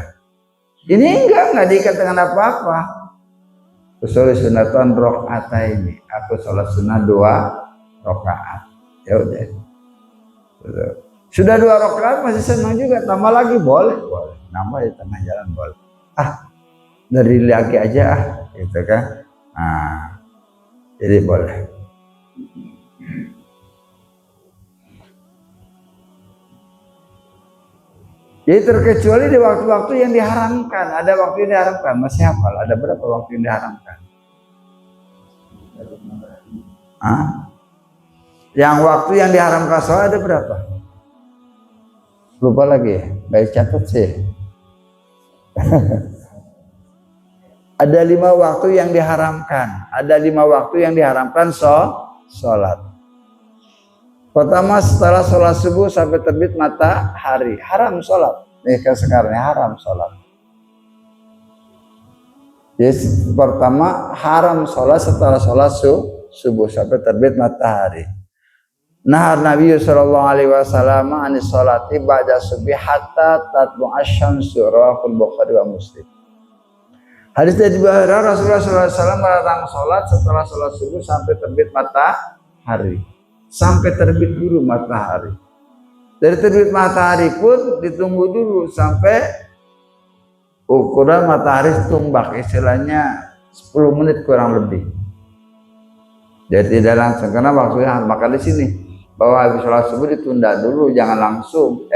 Ini enggak diikat dengan apa-apa. Usolli sunatan rakaataini, aku sholat sunnah 2 rakaat. Ya udah. Sudah 2 rakaat masih senang juga, tambah lagi boleh. Nambah di tengah jalan boleh. Dari lagi aja gitu kan. Jadi boleh. Jadi terkecuali di waktu-waktu yang diharamkan. Ada waktu yang diharamkan, masih hafal? Ada berapa waktu yang diharamkan? Yang waktu yang diharamkan sholat ada berapa? Lupa lagi, baik catat sih. Ada 5 waktu yang diharamkan. Ada 5 waktu yang diharamkan sholat. Pertama, setelah sholat subuh sampai terbit matahari, haram sholat. Kan sekarang haram sholat. Jadi pertama haram sholat setelah sholat subuh sampai terbit matahari. Nahar Nabi sallallahu alaihi wasallam anis sholati ba'da subhi hatta tatlu asy-syamsu, rawahul Bukhari wa Muslim. Hadis dari Rasulullah sallallahu alaihi wasallam melarang sholat setelah sholat subuh sampai terbit matahari. Sampai terbit dulu matahari. Dari terbit matahari pun ditunggu dulu sampai ukuran matahari tumbak, istilahnya 10 menit kurang lebih. Jadi tidak langsung, karena waktunya maka di sini bahwa habis sholat subuh ditunda dulu, jangan langsung.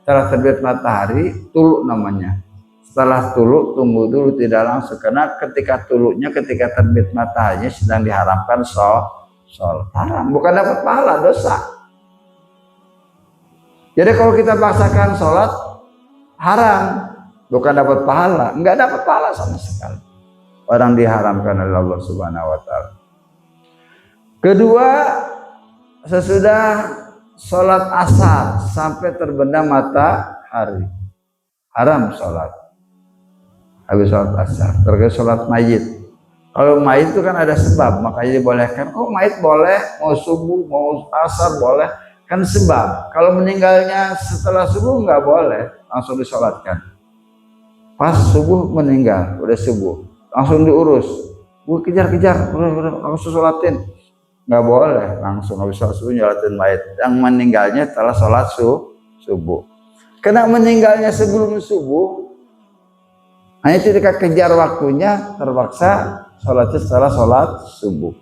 Setelah terbit matahari, tulu namanya. Setelah tulu, tunggu dulu, tidak langsung. Karena ketika tulunya, ketika terbit mataharinya sedang diharamkan sholat. Haram, bukan dapat pahala, dosa. Jadi kalau kita paksakan sholat, haram, bukan dapat pahala. Enggak dapat pahala sama sekali. Orang diharamkan oleh Allah Subhanahu wa Ta'ala. Kedua, sesudah sholat asar sampai terbenam matahari, haram sholat. Habis sholat asar, terkait sholat mayit. Kalau mayit itu kan ada sebab, makanya dibolehkan. Oh, mayit boleh, mau subuh, mau asar boleh, kan sebab. Kalau meninggalnya setelah subuh nggak boleh, langsung disolatkan. Pas subuh meninggal, udah subuh, langsung diurus. Kejar-kejar, udah langsung sholatin. Nggak boleh langsung habis sholat subuh nyolatin mayit. Yang meninggalnya setelah sholat subuh. Karena meninggalnya sebelum subuh, hanya ketika kejar waktunya terpaksa sholatnya setelah sholat subuh.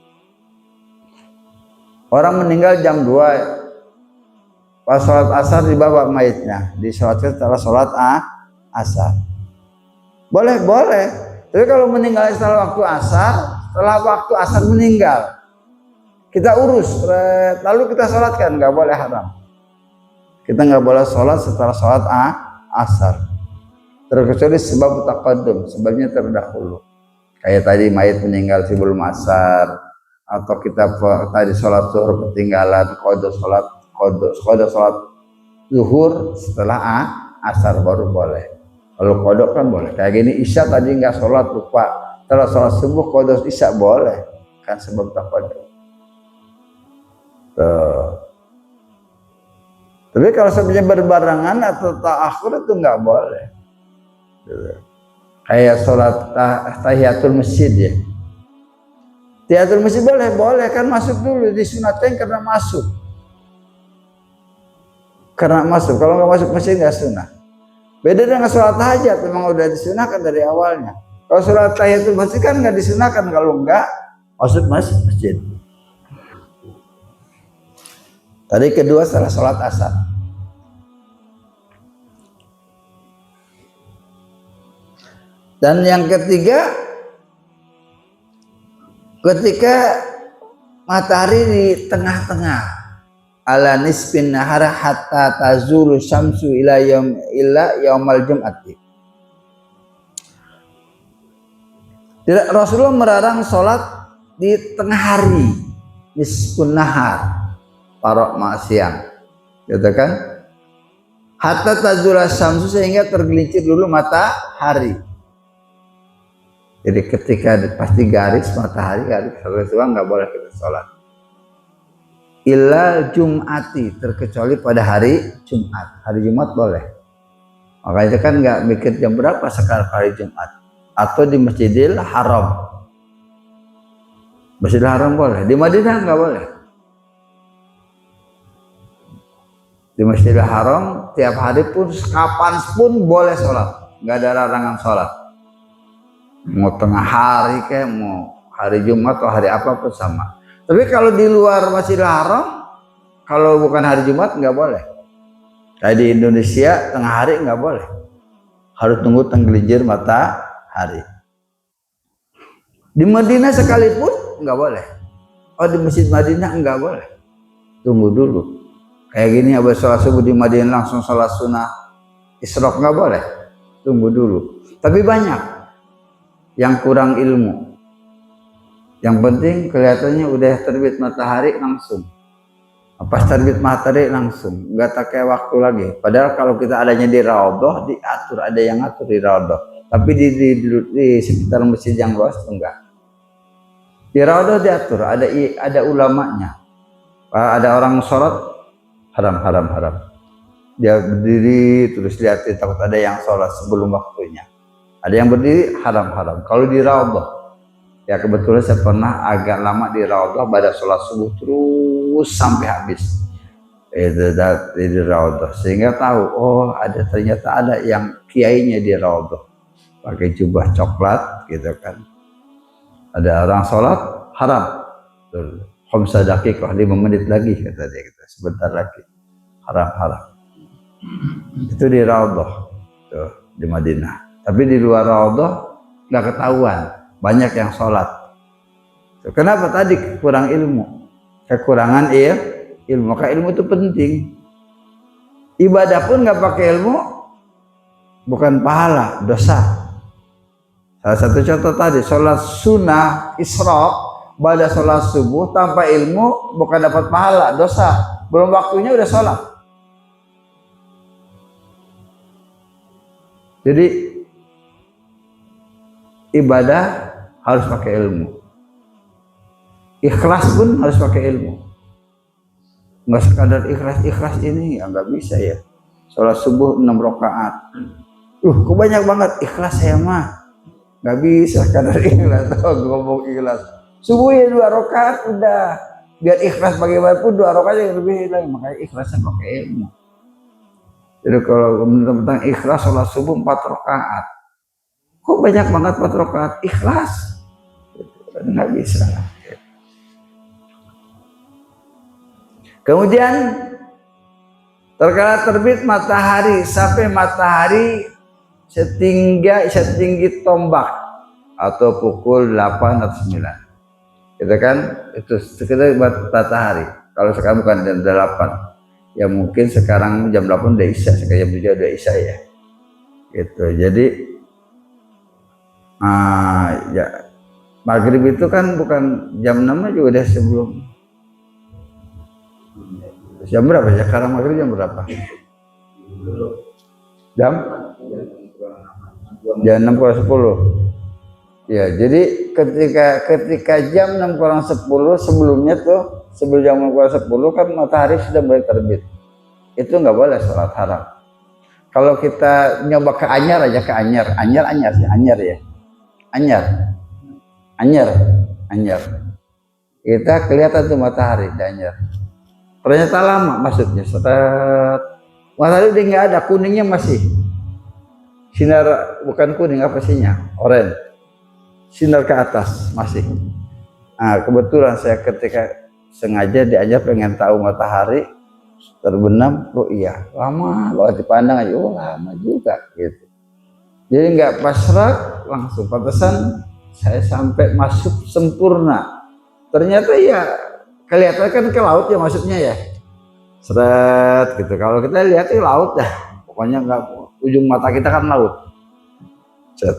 Orang meninggal jam 2, pas sholat asar dibawa mayitnya, disolatkan setelah sholat asar. Boleh. Tapi kalau meninggal setelah waktu asar meninggal, kita urus, lalu kita sholatkan, nggak boleh, haram. Kita nggak boleh sholat setelah sholat asar, terkecuali sebab taqaddum, sebabnya terdahulu. Kayak tadi mayit meninggal sebelum asar, atau kita tadi sholat zuhur ketinggalan, qada sholat zuhur setelah asar baru boleh. Kalau qada kan boleh. Kayak gini isya tadi nggak sholat, lupa, setelah sholat subuh qada isya boleh, kan sebab taqaddum. Tapi kalau sebenarnya berbarengan atau ta'akhur itu nggak boleh. Kayak sholat tahiyatul masjid ya. Tahiyatul masjid boleh kan, masuk dulu, disunatkan karena masuk. Kalau nggak masuk masjid nggak sunah. Beda dengan sholat hajat, memang udah disunahkan dari awalnya. Kalau sholat tahiyatul masjid kan nggak disunahkan kalau nggak masuk masjid. Tadi kedua setelah sholat asar. Dan yang ketiga, ketika matahari di tengah-tengah, ala nisfin nahar hatta tazulu syamsu ila yaumal jum'ati. Tidak, Rasulullah melarang sholat di tengah hari, nisfun nahar, parok siang, gitu kan? Hatta tazula syamsu, sehingga tergelincir dulu matahari. Jadi ketika pasti garis matahari, garis nggak boleh kita sholat. Illa jum'ati, terkecuali pada hari Jumat. Hari Jumat boleh. Makanya kan nggak mikir jam berapa sekarang hari Jumat. Atau di Masjidil Haram. Masjidil Haram boleh. Di Madinah nggak boleh. Di Masjidil Haram tiap hari pun, kapan pun boleh sholat, nggak ada larangan sholat. Mau tengah hari kayak mau hari Jumat atau hari apa pun sama. Tapi kalau di luar Masjidil Haram, kalau bukan hari Jumat nggak boleh. Kayak di Indonesia tengah hari nggak boleh, harus tunggu tenggelincir matahari. Di Madinah sekalipun nggak boleh. Oh, di Masjid Madinah nggak boleh, tunggu dulu. Kayak gini habis sholat subuh di Madinah langsung sholat sunnah isyraq nggak boleh, tunggu dulu. Tapi banyak yang kurang ilmu. Yang penting kelihatannya udah terbit matahari langsung. Pas terbit matahari langsung, nggak pakai waktu lagi. Padahal kalau kita adanya di raudhah diatur, ada yang ngatur di raudhah. Tapi di sekitar masjid yang luas enggak. Di raudhah diatur, ada ulamanya. Ada orang sholat haram. Dia berdiri terus lihat, takut ada yang sholat sebelum waktunya. Ada yang berdiri haram. Kalau di raudhah, ya kebetulan saya pernah agak lama di raudhah pada sholat subuh terus sampai habis. Di raudhah, sehingga tahu, oh ternyata ada yang kiainya di raudhah pakai jubah coklat gitu kan. Ada orang sholat haram, khamsa daqiqah, 5 menit lagi kata dia, kita sebentar lagi, haram. Itu di Raudhah tuh di Madinah. Tapi di luar Raudhah nggak ketahuan, banyak yang sholat. Kenapa? Tadi kurang ilmu, kekurangan ilmu. Maka ilmu itu penting. Ibadah pun nggak pakai ilmu bukan pahala, dosa. Salah satu contoh tadi, sholat sunnah isyraq pada sholat subuh tanpa ilmu bukan dapat pahala, dosa. Belum waktunya udah sholat. Jadi ibadah harus pakai ilmu. Ikhlas pun harus pakai ilmu. Nggak sekadar ikhlas ini ya nggak bisa ya. Sholat subuh 6 rakaat. Kok banyak banget ikhlas saya mah. Nggak bisa sekadar ikhlas. Ngomong ikhlas. Subuh ya 2 rakaat udah. Biar ikhlas bagaimanapun 2 rakaat yang lebih lagi. Makanya ikhlasnya pakai ilmu. Jadi kalau tentang ikhlas sholat subuh 4 rakaat. Kok banyak banget 4 rakaat? Ikhlas. Nggak bisa. Kemudian terkala terbit matahari sampai matahari setinggi tombak atau pukul 8 atau 9. Itu kan itu sekitar matahari. Kalau sekarang bukan jam 8. Ya mungkin sekarang jam 8 udah isya, sekarang jam 7 udah isya ya. Gitu. Jadi ya maghrib itu kan bukan jam 6 juga udah sebelum. Jam berapa ya? Sekarang maghrib jam berapa? Jam 6 kurang 10. Ya, jadi ketika jam 6 kurang 10 sebelumnya tuh, sebelum jam 6 kurang 10 kan matahari sudah mulai terbit. Itu nggak boleh sholat haram. Kalau kita nyoba ke Anyar aja, ke Anyar ya. Anyar. Kita kelihatan tuh matahari di Anyar. Ternyata lama maksudnya, matahari udah nggak ada, kuningnya masih sinar, bukan kuning apa sihnya, oranye, sinar ke atas masih. Nah kebetulan saya ketika sengaja diajak pengen tahu matahari terbenam, iya lama banget dipandang aja, lama juga gitu. Jadi nggak pasrah langsung, pantesan saya sampai masuk sempurna. Ternyata ya kelihatan kan ke laut ya maksudnya ya, seret gitu. Kalau kita lihat itu laut dah, pokoknya nggak, ujung mata kita kan laut. Set.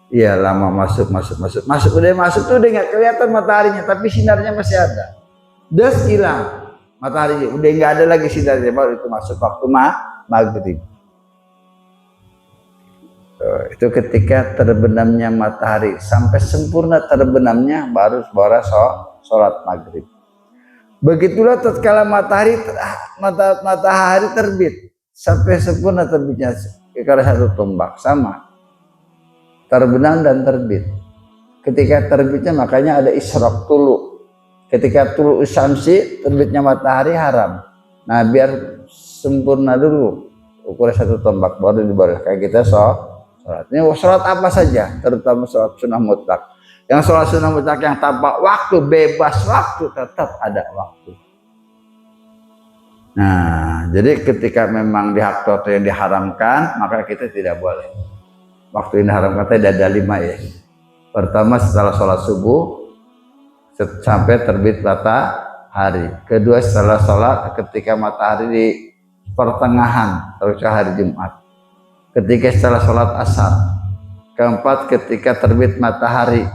Iya lama masuk udah masuk tuh udah nggak kelihatan mataharinya, tapi sinarnya masih ada. Das hilang mataharinya, udah nggak ada lagi sinarnya, baru itu masuk waktu maghrib. Itu ketika terbenamnya matahari, sampai sempurna terbenamnya baru sholat maghrib. Begitulah tatkala matahari terbit sampai sempurna terbitnya karena satu tombak sama, terbenam dan terbit. Ketika terbitnya makanya ada isyraq tulu. Ketika tulu syamsi terbitnya matahari haram. Nah biar sempurna dulu ukuran satu tombak baru dibolehkan kita sholat. Ini sholat apa saja, terutama sholat sunnah mutlak. Yang sholat sunnah mutlak yang tanpa waktu, bebas waktu, tetap ada waktu. Nah, jadi ketika memang di hak waktu yang diharamkan, maka kita tidak boleh. Waktu yang diharamkan tadi ada 5 ya. Pertama setelah sholat subuh sampai terbit matahari. Kedua setelah sholat ketika matahari di pertengahan terus hari Jumat. Ketiga setelah sholat asar. Keempat ketika terbit matahari.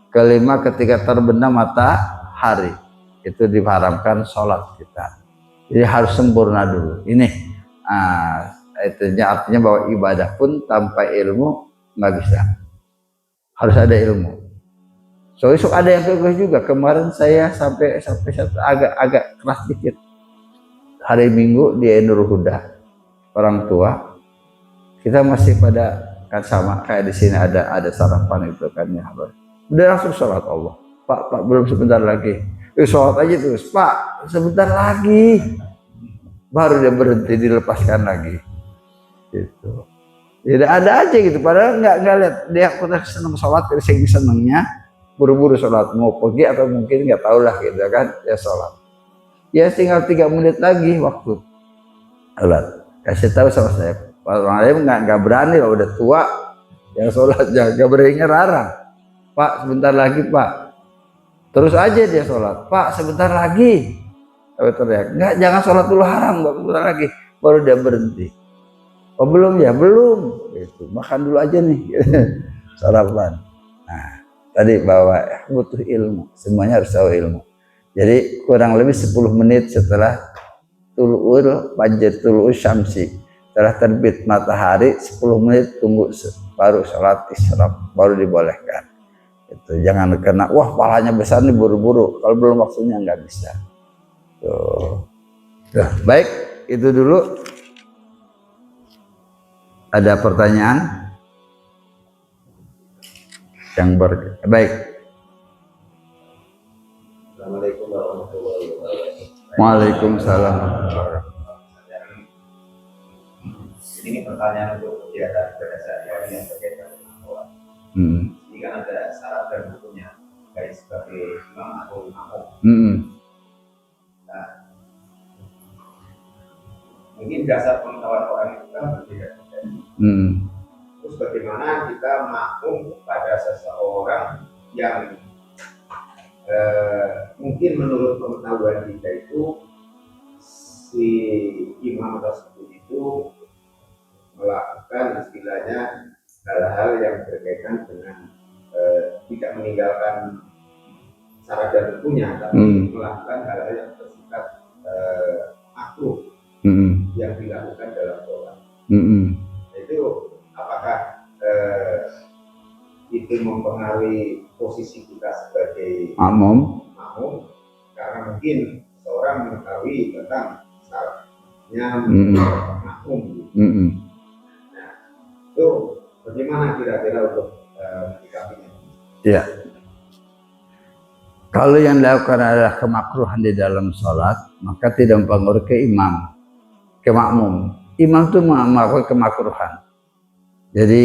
Kelima ketika terbenam matahari. Itu diharamkan sholat kita. Jadi harus sempurna dulu. Ini artinya bahwa ibadah pun tanpa ilmu nggak bisa. Harus ada ilmu. So ada yang keras juga. Kemarin saya sampai agak keras dikit. Hari Minggu di Nur Huda, orang tua. Kita masih pada kan sama kayak di sini ada sarapan itu kan ya. Udah langsung sholat Allah. Pak belum sebentar lagi. Sholat aja terus. Pak sebentar lagi. Baru dia berhenti dilepaskan lagi. Gitu. Tidak ada aja gitu. Padahal nggak lihat dia udah seneng sholat dari segi senengnya. buru-buru sholat, mau pergi atau mungkin nggak tahu lah gitu kan, ya sholat. Ya tinggal 3 menit lagi waktu sholat. Kasih tahu sama saya. Orang lain nggak berani lah, udah tua, yang sholat jaga berani larang. Pak sebentar lagi Pak. Terus aja dia sholat. Pak sebentar lagi. Tapi teriak, nggak, jangan sholat dulu, haram, nggak sebentar lagi. Baru dia berhenti. Oh belum ya, belum. Itu makan dulu aja nih, sarapan. Nah, tadi bahwa butuh ilmu, semuanya harus tahu ilmu. Jadi kurang lebih 10 menit setelah tulu'ul fajr, tulu'ul syamsi, setelah terbit matahari, 10 menit tunggu baru sholat isyraq, baru dibolehkan. Itu jangan kena wah palanya besar nih buru-buru, kalau belum waktunya nggak bisa. Tuh. Nah, baik, itu dulu. Ada pertanyaan? Baik. Assalamualaikum warahmatullahi wabarakatuh. Waalaikumsalam. Ini pertanyaan untuk kegiatan pada saya yang berkaitan dengan sholat. Ini kan ada syarat dan hukumnya, baik sebagai imam atau makmum. Nah, mungkin dasar pengetahuan orang itu kan berbeda. Terus bagaimana kita makmum kepada seseorang yang mungkin menurut pengetahuan kita itu si imam tersebut itu melakukan istilahnya hal-hal yang berkaitan dengan tidak meninggalkan syarat dan hukumnya, tapi melakukan hal-hal yang bersifat makruh yang dilakukan dalam sholat. Itu apakah itu mempengaruhi posisi kita sebagai makmum? Karena mungkin seorang mengetahui tentang syaratnya makmum. Nah, itu bagaimana kira-kira untuk menyikapinya? Ya. Kalau yang dilakukan adalah kemakruhan di dalam sholat, maka tidak mempengaruhi ke imam, ke makmum. Imam itu melakukan kemakruhan. Jadi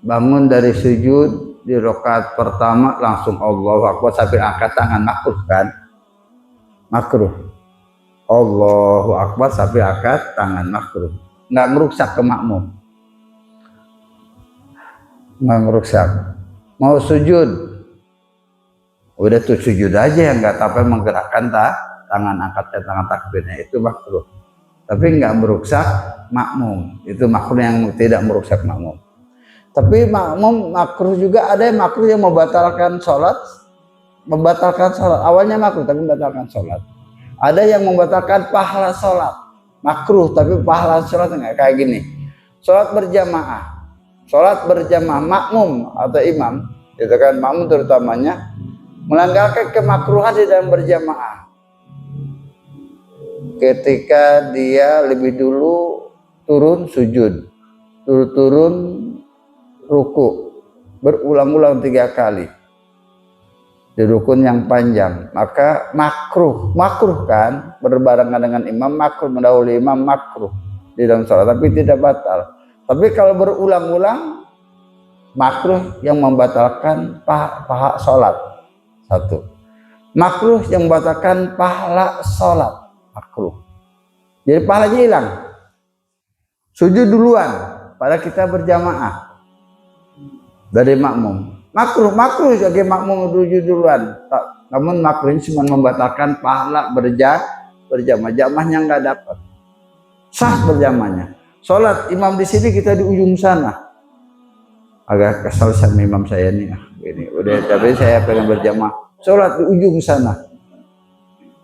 bangun dari sujud di rakaat pertama langsung Allahu Akbar sampai angkat tangan, makruh kan? Makruh. Allahu Akbar sampai angkat tangan, makruh. Nggak merusak ke makmum. Nggak merusak. Mau sujud, udah tuh sujud aja, nggak sampai menggerakkan tangan, angkat tangan takbirnya, itu makruh. Tapi nggak merusak makmum, itu makruh yang tidak merusak makmum. Tapi makmum makruh juga, ada yang makruh yang membatalkan sholat, awalnya makruh tapi membatalkan sholat. Ada yang membatalkan pahala sholat, makruh tapi pahala sholat nggak, kayak gini. Sholat berjamaah makmum atau imam, itu kan makmum terutamanya melanggarkan kemakruhan di dalam berjamaah. Ketika dia lebih dulu turun sujud, turun ruku, berulang-ulang 3 kali di rukun yang panjang, maka makruh kan, berbarengan dengan imam, makruh, mendahului imam, makruh di dalam sholat, tapi tidak batal. Tapi kalau berulang-ulang, makruh yang membatalkan pahala sholat. Satu, makruh yang membatalkan pahala sholat, makruh. Jadi pahalanya hilang. Sujud duluan pada kita berjamaah dari makmum. Makruh sebagai makmum sujud duluan. Namun makruh ini cuma membatalkan pahala berjamaah. Jamaahnya nggak dapat. Sah berjamaahnya. Sholat imam di sini, kita di ujung sana. Agak kesal sama imam saya nih. Ini udah, tapi saya pengen berjamaah. Sholat di ujung sana.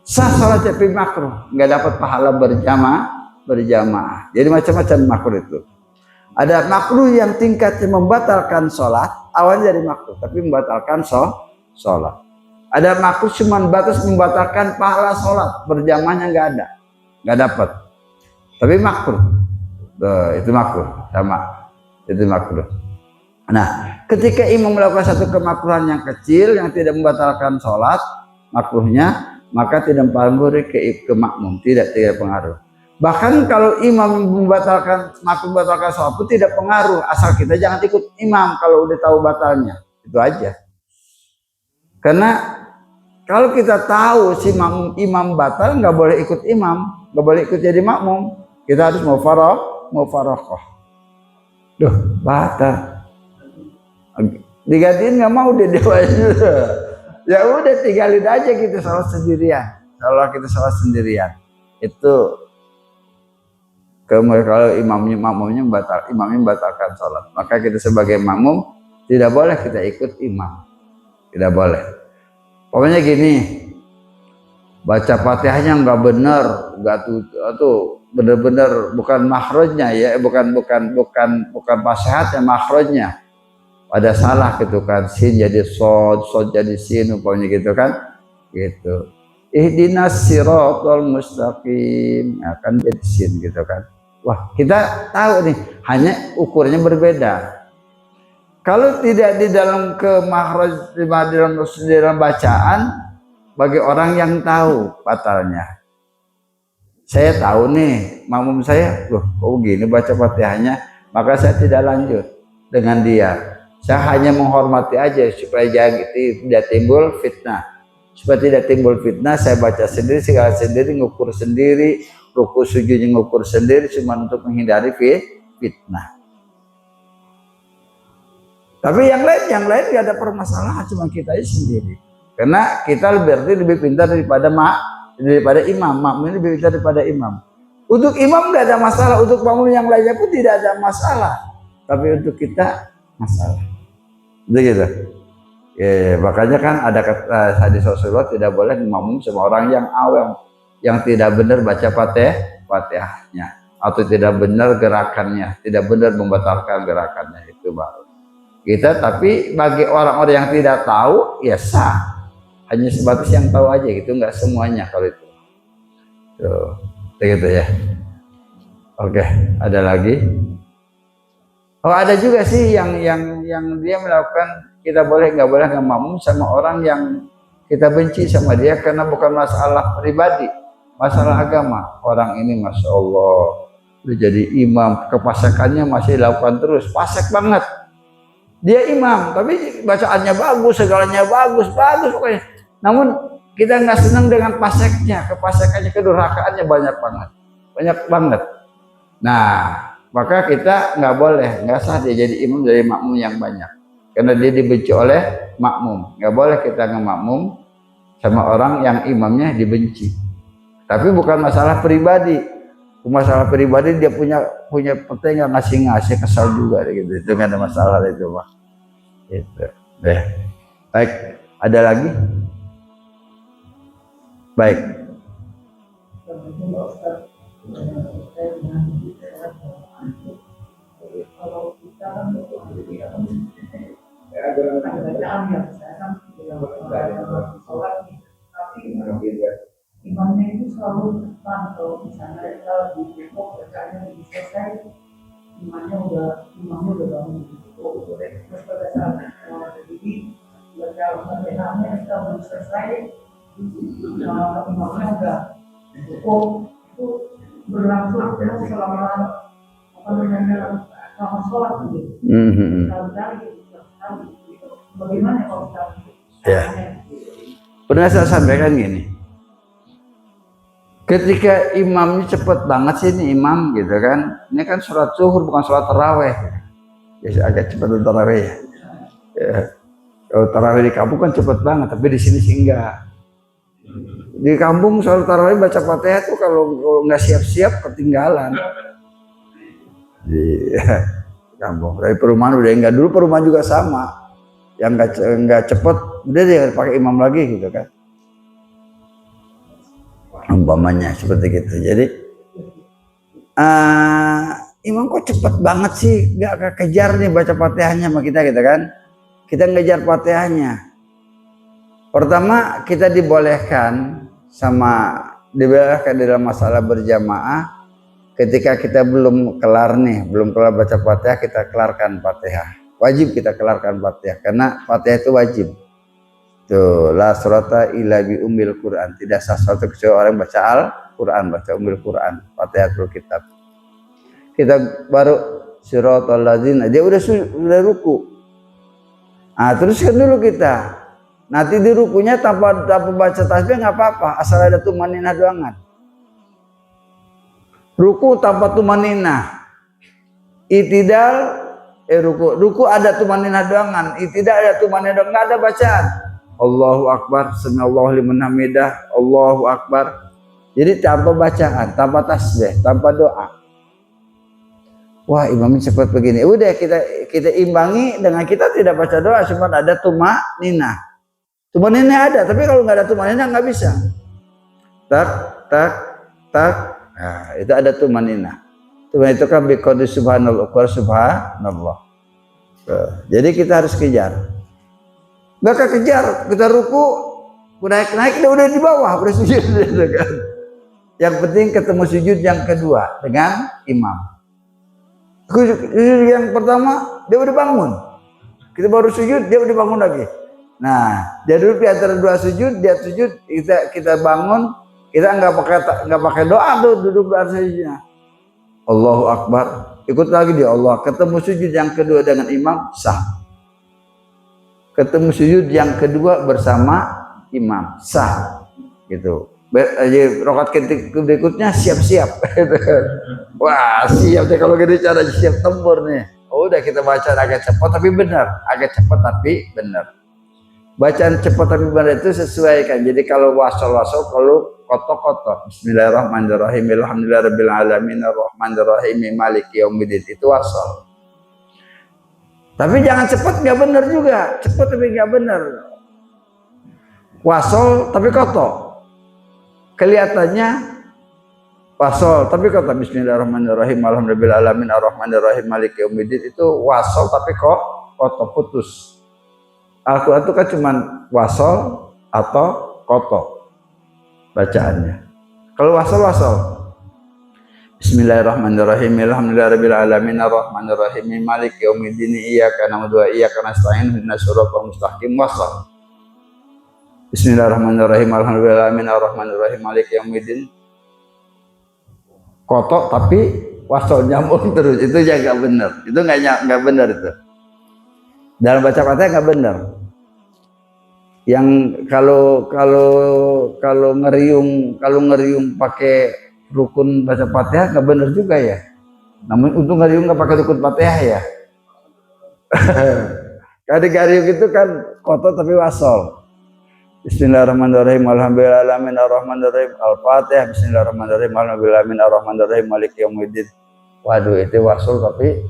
Sah sholat tapi makruh, nggak dapat pahala berjamaah. Jadi macam-macam makruh itu. Ada makruh yang tingkatnya membatalkan sholat, awalnya dari makruh tapi membatalkan sholat. Ada makruh cuma batas membatalkan pahala sholat, berjamaahnya nggak dapat. Tapi makruh, itu makruh, sama itu makruh. Nah, ketika imam melakukan satu kemakruhan yang kecil yang tidak membatalkan sholat, makruhnya, maka tidak mempengaruhi ke makmum, tidak pengaruh. Bahkan kalau imam membatalkan sholat itu tidak pengaruh, asal kita jangan ikut imam kalau udah tahu batalnya, itu aja. Karena kalau kita tahu si imam batal, nggak boleh ikut imam, nggak boleh ikut jadi makmum. Kita harus mau farokoh. Duh, batal. Digantiin nggak mau dia ya udah tinggalin aja kita sholat sendirian. Kalau kita sholat sendirian itu kalau imamnya membatalkan sholat, maka kita sebagai makmum tidak boleh kita ikut imam, tidak boleh. Pokoknya gini, baca Fatihahnya nggak benar, nggak tuh benar-benar bukan makhrajnya ya, bukan pasihatnya, makhrajnya. Ada salah gitu kan, sin jadi sod jadi sin, umpamanya gitu kan, gitu. Ihdinas siratal mustaqim, akan jadi sin gitu kan. Wah, kita tahu nih, hanya ukurnya berbeda. Kalau tidak di dalam makhraj di dalam bacaan, bagi orang yang tahu batalnya. Saya tahu nih, makmum saya, loh kok gini baca Fatihahnya, maka saya tidak lanjut dengan dia. Saya hanya menghormati aja supaya tidak timbul fitnah. Supaya tidak timbul fitnah, saya baca sendiri, segala sendiri, ngukur sendiri, ruku sujudnya ngukur sendiri, cuma untuk menghindari fitnah. Tapi yang lain nggak ada permasalahan, cuma kita aja sendiri. Karena kita lebih pintar daripada imam, makmum lebih pintar daripada imam. Untuk imam nggak ada masalah, untuk makmum yang lainnya pun tidak ada masalah. Tapi untuk kita masalah. Begitu. Ya, makanya kan ada hadis Rasulullah tidak boleh makmum sama orang yang awam, yang tidak benar baca Fatihahnya, atau tidak benar gerakannya, tidak benar membatalkan gerakannya, itu baru. Kita tapi bagi orang-orang yang tidak tahu ya sah, hanya sebatas yang tahu aja gitu, nggak semuanya kalau itu. Tuh, gitu ya. Oke, ada lagi. Oh ada juga sih yang dia melakukan, kita boleh nggak boleh makmum sama orang yang kita benci sama dia karena bukan masalah pribadi, masalah agama. Orang ini masya Allah udah jadi imam, kepasekannya masih dilakukan terus, pasek banget. Dia imam, tapi bacaannya bagus, segalanya bagus pokoknya. Namun kita nggak senang dengan paseknya, kepasekannya, kedurhakaannya banyak banget. Nah, maka kita nggak boleh, nggak sah dia jadi imam dari makmum yang banyak, karena dia dibenci oleh makmum. Nggak boleh kita ngemakmum sama orang yang imamnya dibenci. Tapi bukan masalah pribadi. Masalah pribadi dia punya pertanyaan ngasih kesal juga gitu. Itu nggak ada masalah itu mah. Itu. Deh. Baik, ada lagi? Baik. Imamnya itu selalu depan, kalau misalnya kita di Depok bacaannya lebih selesai, imamnya udah bangun di Depok, terus pada saat berdiri baca Al-Fatihahnya kita belum selesai, imamnya udah di Depok, itu berlangsung selama selama sholat gitu. Bagaimana kalau kita? Ya. Pernah saya sampaikan gini. Ketika imamnya cepet banget sih ini imam gitu kan, ini kan sholat zuhur bukan sholat taraweh, ya agak cepet taraweh ya. Kalau taraweh di kampung kan cepet banget, tapi di sini sih enggak. Di kampung sholat taraweh baca Fatihah tuh kalau nggak siap-siap ketinggalan. Di kampung, dari perumahan udah enggak, dulu perumahan juga sama, yang nggak cepet, udah dia pakai imam lagi gitu kan. Umpamanya seperti gitu. Jadi imam kok cepet banget sih, nggak kejar nih baca Fatihahnya sama kita gitu kan. Kita ngejar Fatihahnya. Pertama kita dibolehkan dalam masalah berjamaah, ketika kita belum kelar baca Fatihah, kita kelarkan Fatihah. Wajib kita kelarkan Fatihah karena Fatihah itu wajib. Tuh, la surata illa bi ummil Quran. Tidak sah suatu kecuali orang baca Al-Quran, baca ummil Quran, Fatihatul Kitab. Kita baru siratal ladzina, dia udah ruku. Teruskan dulu kita. Nanti di rukunya tanpa baca tasbih nggak apa-apa, asal ada tumaninah doangan. Ruku tanpa tumaninah, itidal, ruku ada tumaninah doangan, itidal ada tumaninah doangan, nggak ada bacaan. Allahu Akbar, samiallahu liman hamidah, Allahu Akbar. Jadi tanpa bacaan, tanpa tasbih, tanpa doa. Wah, imamnya cepat begini. Udah kita imbangi dengan kita tidak baca doa, cuma ada tumaninah. Tumaninah ada, tapi kalau nggak ada tumaninah nggak bisa. Tak, tak, tak. Nah, itu ada tumaninah. Tumaninah itu kan biqauli subhanallah, subhanallah. Jadi kita harus kejar. Nggak kejar, kita ruku, naik udah di bawah, udah sujud, kan. Yang penting ketemu sujud yang kedua dengan imam. Sujud yang pertama dia udah bangun, kita baru sujud dia udah bangun lagi. Nah, dia duduk di antara dua sujud, dia sujud, kita bangun, kita nggak pakai doa tuh duduk di antara sujudnya. Allahu Akbar, ikut lagi dia Allah. Ketemu sujud yang kedua dengan imam sah. Ketemu sujud yang kedua bersama imam sah, gitu. Rakaat berikutnya siap-siap. Wah, siap deh kalau gini cara siap tempur nih. Udah kita baca agak cepat tapi benar, agak cepat tapi benar. Bacaan cepat tapi benar itu sesuaikan. Jadi kalau wasol, kalau kotok. Bismillahirrahmanirrahim. Alhamdulillahirabbil alamin arrahmanirrahim maliki yaumiddin, itu wasol. Tapi jangan cepat nggak benar juga. Cepat tapi nggak benar. Wasol tapi kotok. Kelihatannya wasol tapi kotok. Bismillahirrahmanirrahim. Alhamdulillahirabbil alamin arrahmanirrahim maliki yaumiddin, itu wasol tapi kok kotok, putus. Al-Quran itu kan cuma wasol atau kotok bacaannya. Kalau wasol. Bismillahirrahmanirrahim. Alhamdulillahirabbil alamin arrahmanirrahim maliki yaumiddin iyyaka na'budu wa iyyaka nasta'in ihdinas siratal mustaqim, wasol. Bismillahirrahmanirrahim. Alhamdulillahirabbil alamin arrahmanirrahim maliki yaumiddin, kotok tapi wasol nyambung terus. Itu ya nggak benar. Itu nggak benar itu. Dalam baca Fatihah nggak benar. Yang kalau ngeriung pakai rukun baca Fatihah nggak benar juga ya. Namun untung ngeriung nggak pakai rukun Fatihah ya. Ngeriung itu kan kotor tapi wasol. Bismillahirrahmanirrahim. Alhamdulillahirabbil arrahmanirrahim al-Fatihah. Bismillahirrahmanirrahim. Alhamdulillahirabbil arrahmanirrahim maliki yaumiddin. Waduh, itu wasol tapi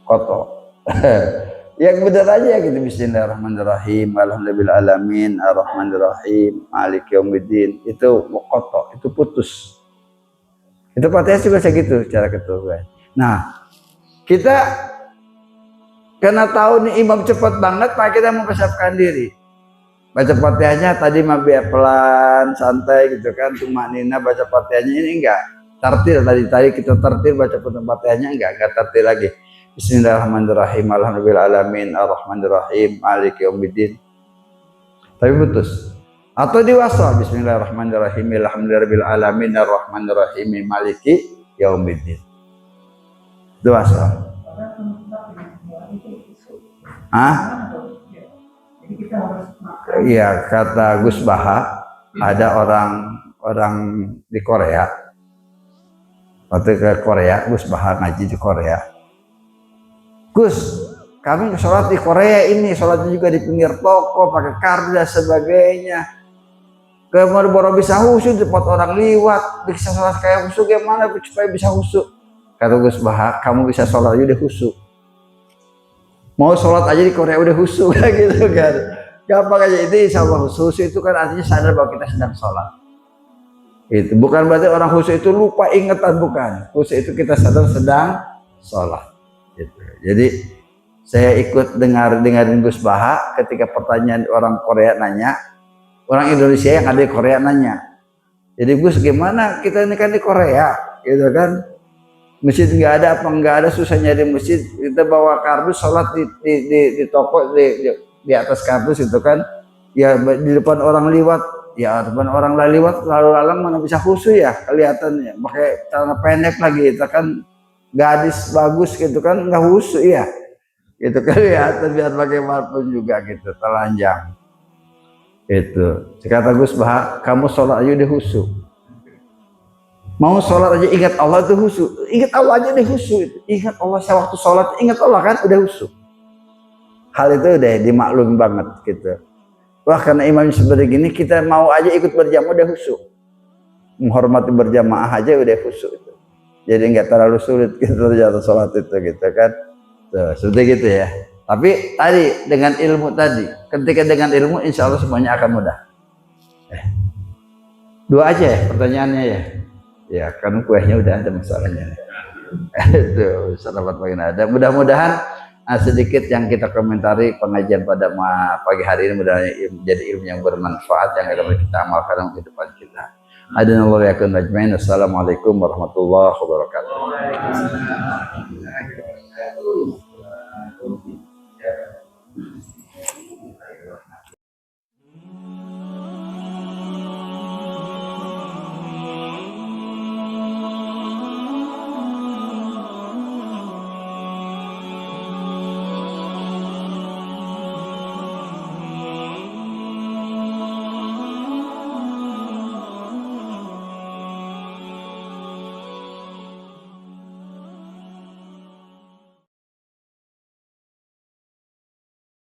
kotor. Yang benar aja gitu. Bismillahirrahmanirrahim. Alhamdulillahirabbil alamin arrahmanirrahim maliki yaumiddin, itu kotok, itu putus. Itu Fatihah juga segitu cara ketua. Nah, kita karena tahu nih imam cepat banget, maka kita mempersiapkan diri. Baca Fatihahnya tadi mah biar pelan, santai gitu kan, tumanina baca Fatihahnya ini enggak tartil, tadi kita tartil baca Fatihahnya enggak tartil lagi. Bismillahirrahmanirrahim. Alhamdulillahirabbil alamin arrahmanirrahim maliki yaumiddin. Tapi putus. Atau diwasal. Bismillahirrahmanirrahim. Alhamdulillahirabbil alamin arrahmanirrahim maliki yaumiddin. Diwasal. Iya, kata Gus Baha, ada orang di Korea. Waktu ke Korea, Gus Baha ngaji di Korea. Gus, kami sholat di Korea ini, sholatnya juga di pinggir toko, pakai kartu dan sebagainya. Kemudian baru bisa khusyuk, tempat orang liwat, bisa sholat kayak khusyuk, gimana supaya bisa khusyuk? Kata Gus Baha, kamu bisa sholat aja udah khusyuk. Mau sholat aja di Korea udah khusyuk, gitu kan? Gampang aja, itu insya Allah khusyuk itu kan artinya sadar bahwa kita sedang sholat. Itu bukan berarti orang khusyuk itu lupa ingatan, bukan. Khusyuk itu kita sadar sedang sholat. Gitu. Jadi saya ikut dengarin Gus Baha ketika pertanyaan orang Korea nanya, orang Indonesia yang ada di Korea nanya, jadi Gus gimana kita ini kan di Korea, gitu kan? Masjid nggak ada apa nggak ada, susah nyari masjid, kita bawa kardus sholat di toko di atas kardus itu kan, ya di depan orang liwat, ya depan orang liwat lalu lalang mana bisa khusyuk ya, kelihatannya pakai celana pendek lagi, itu kan gadis bagus gitu kan nggak khusyuk ya, gitu kan ya, biar bagaimanapun juga gitu telanjang. Itu. Kata Gus Bah, kamu sholat aja udah khusyuk. Mau sholat aja ingat Allah itu khusyuk. Ingat Allah aja udah khusyuk. Ingat Allah sewaktu sholat, ingat Allah kan udah khusyuk. Hal itu udah dimaklum banget gitu. Wah karena imam seperti gini kita mau aja ikut berjamaah udah khusyuk. Menghormati berjamaah aja udah khusyuk itu. Jadi nggak terlalu sulit gitu ternyata sholat itu gitu kan. Tuh, seperti gitu ya. Tapi tadi dengan ilmu tadi, ketika dengan ilmu insya Allah semuanya akan mudah. Dua aja ya pertanyaannya ya. Ya kan kuehnya udah ada masalahnya. Itu selamat pagi ada. Mudah-mudahan sedikit yang kita komentari pengajian pada pagi hari ini mudah-mudahan menjadi ilmu yang bermanfaat yang dapat kita amalkan dalam kehidupan kita. Assalamualaikum warahmatullahi wabarakatuh.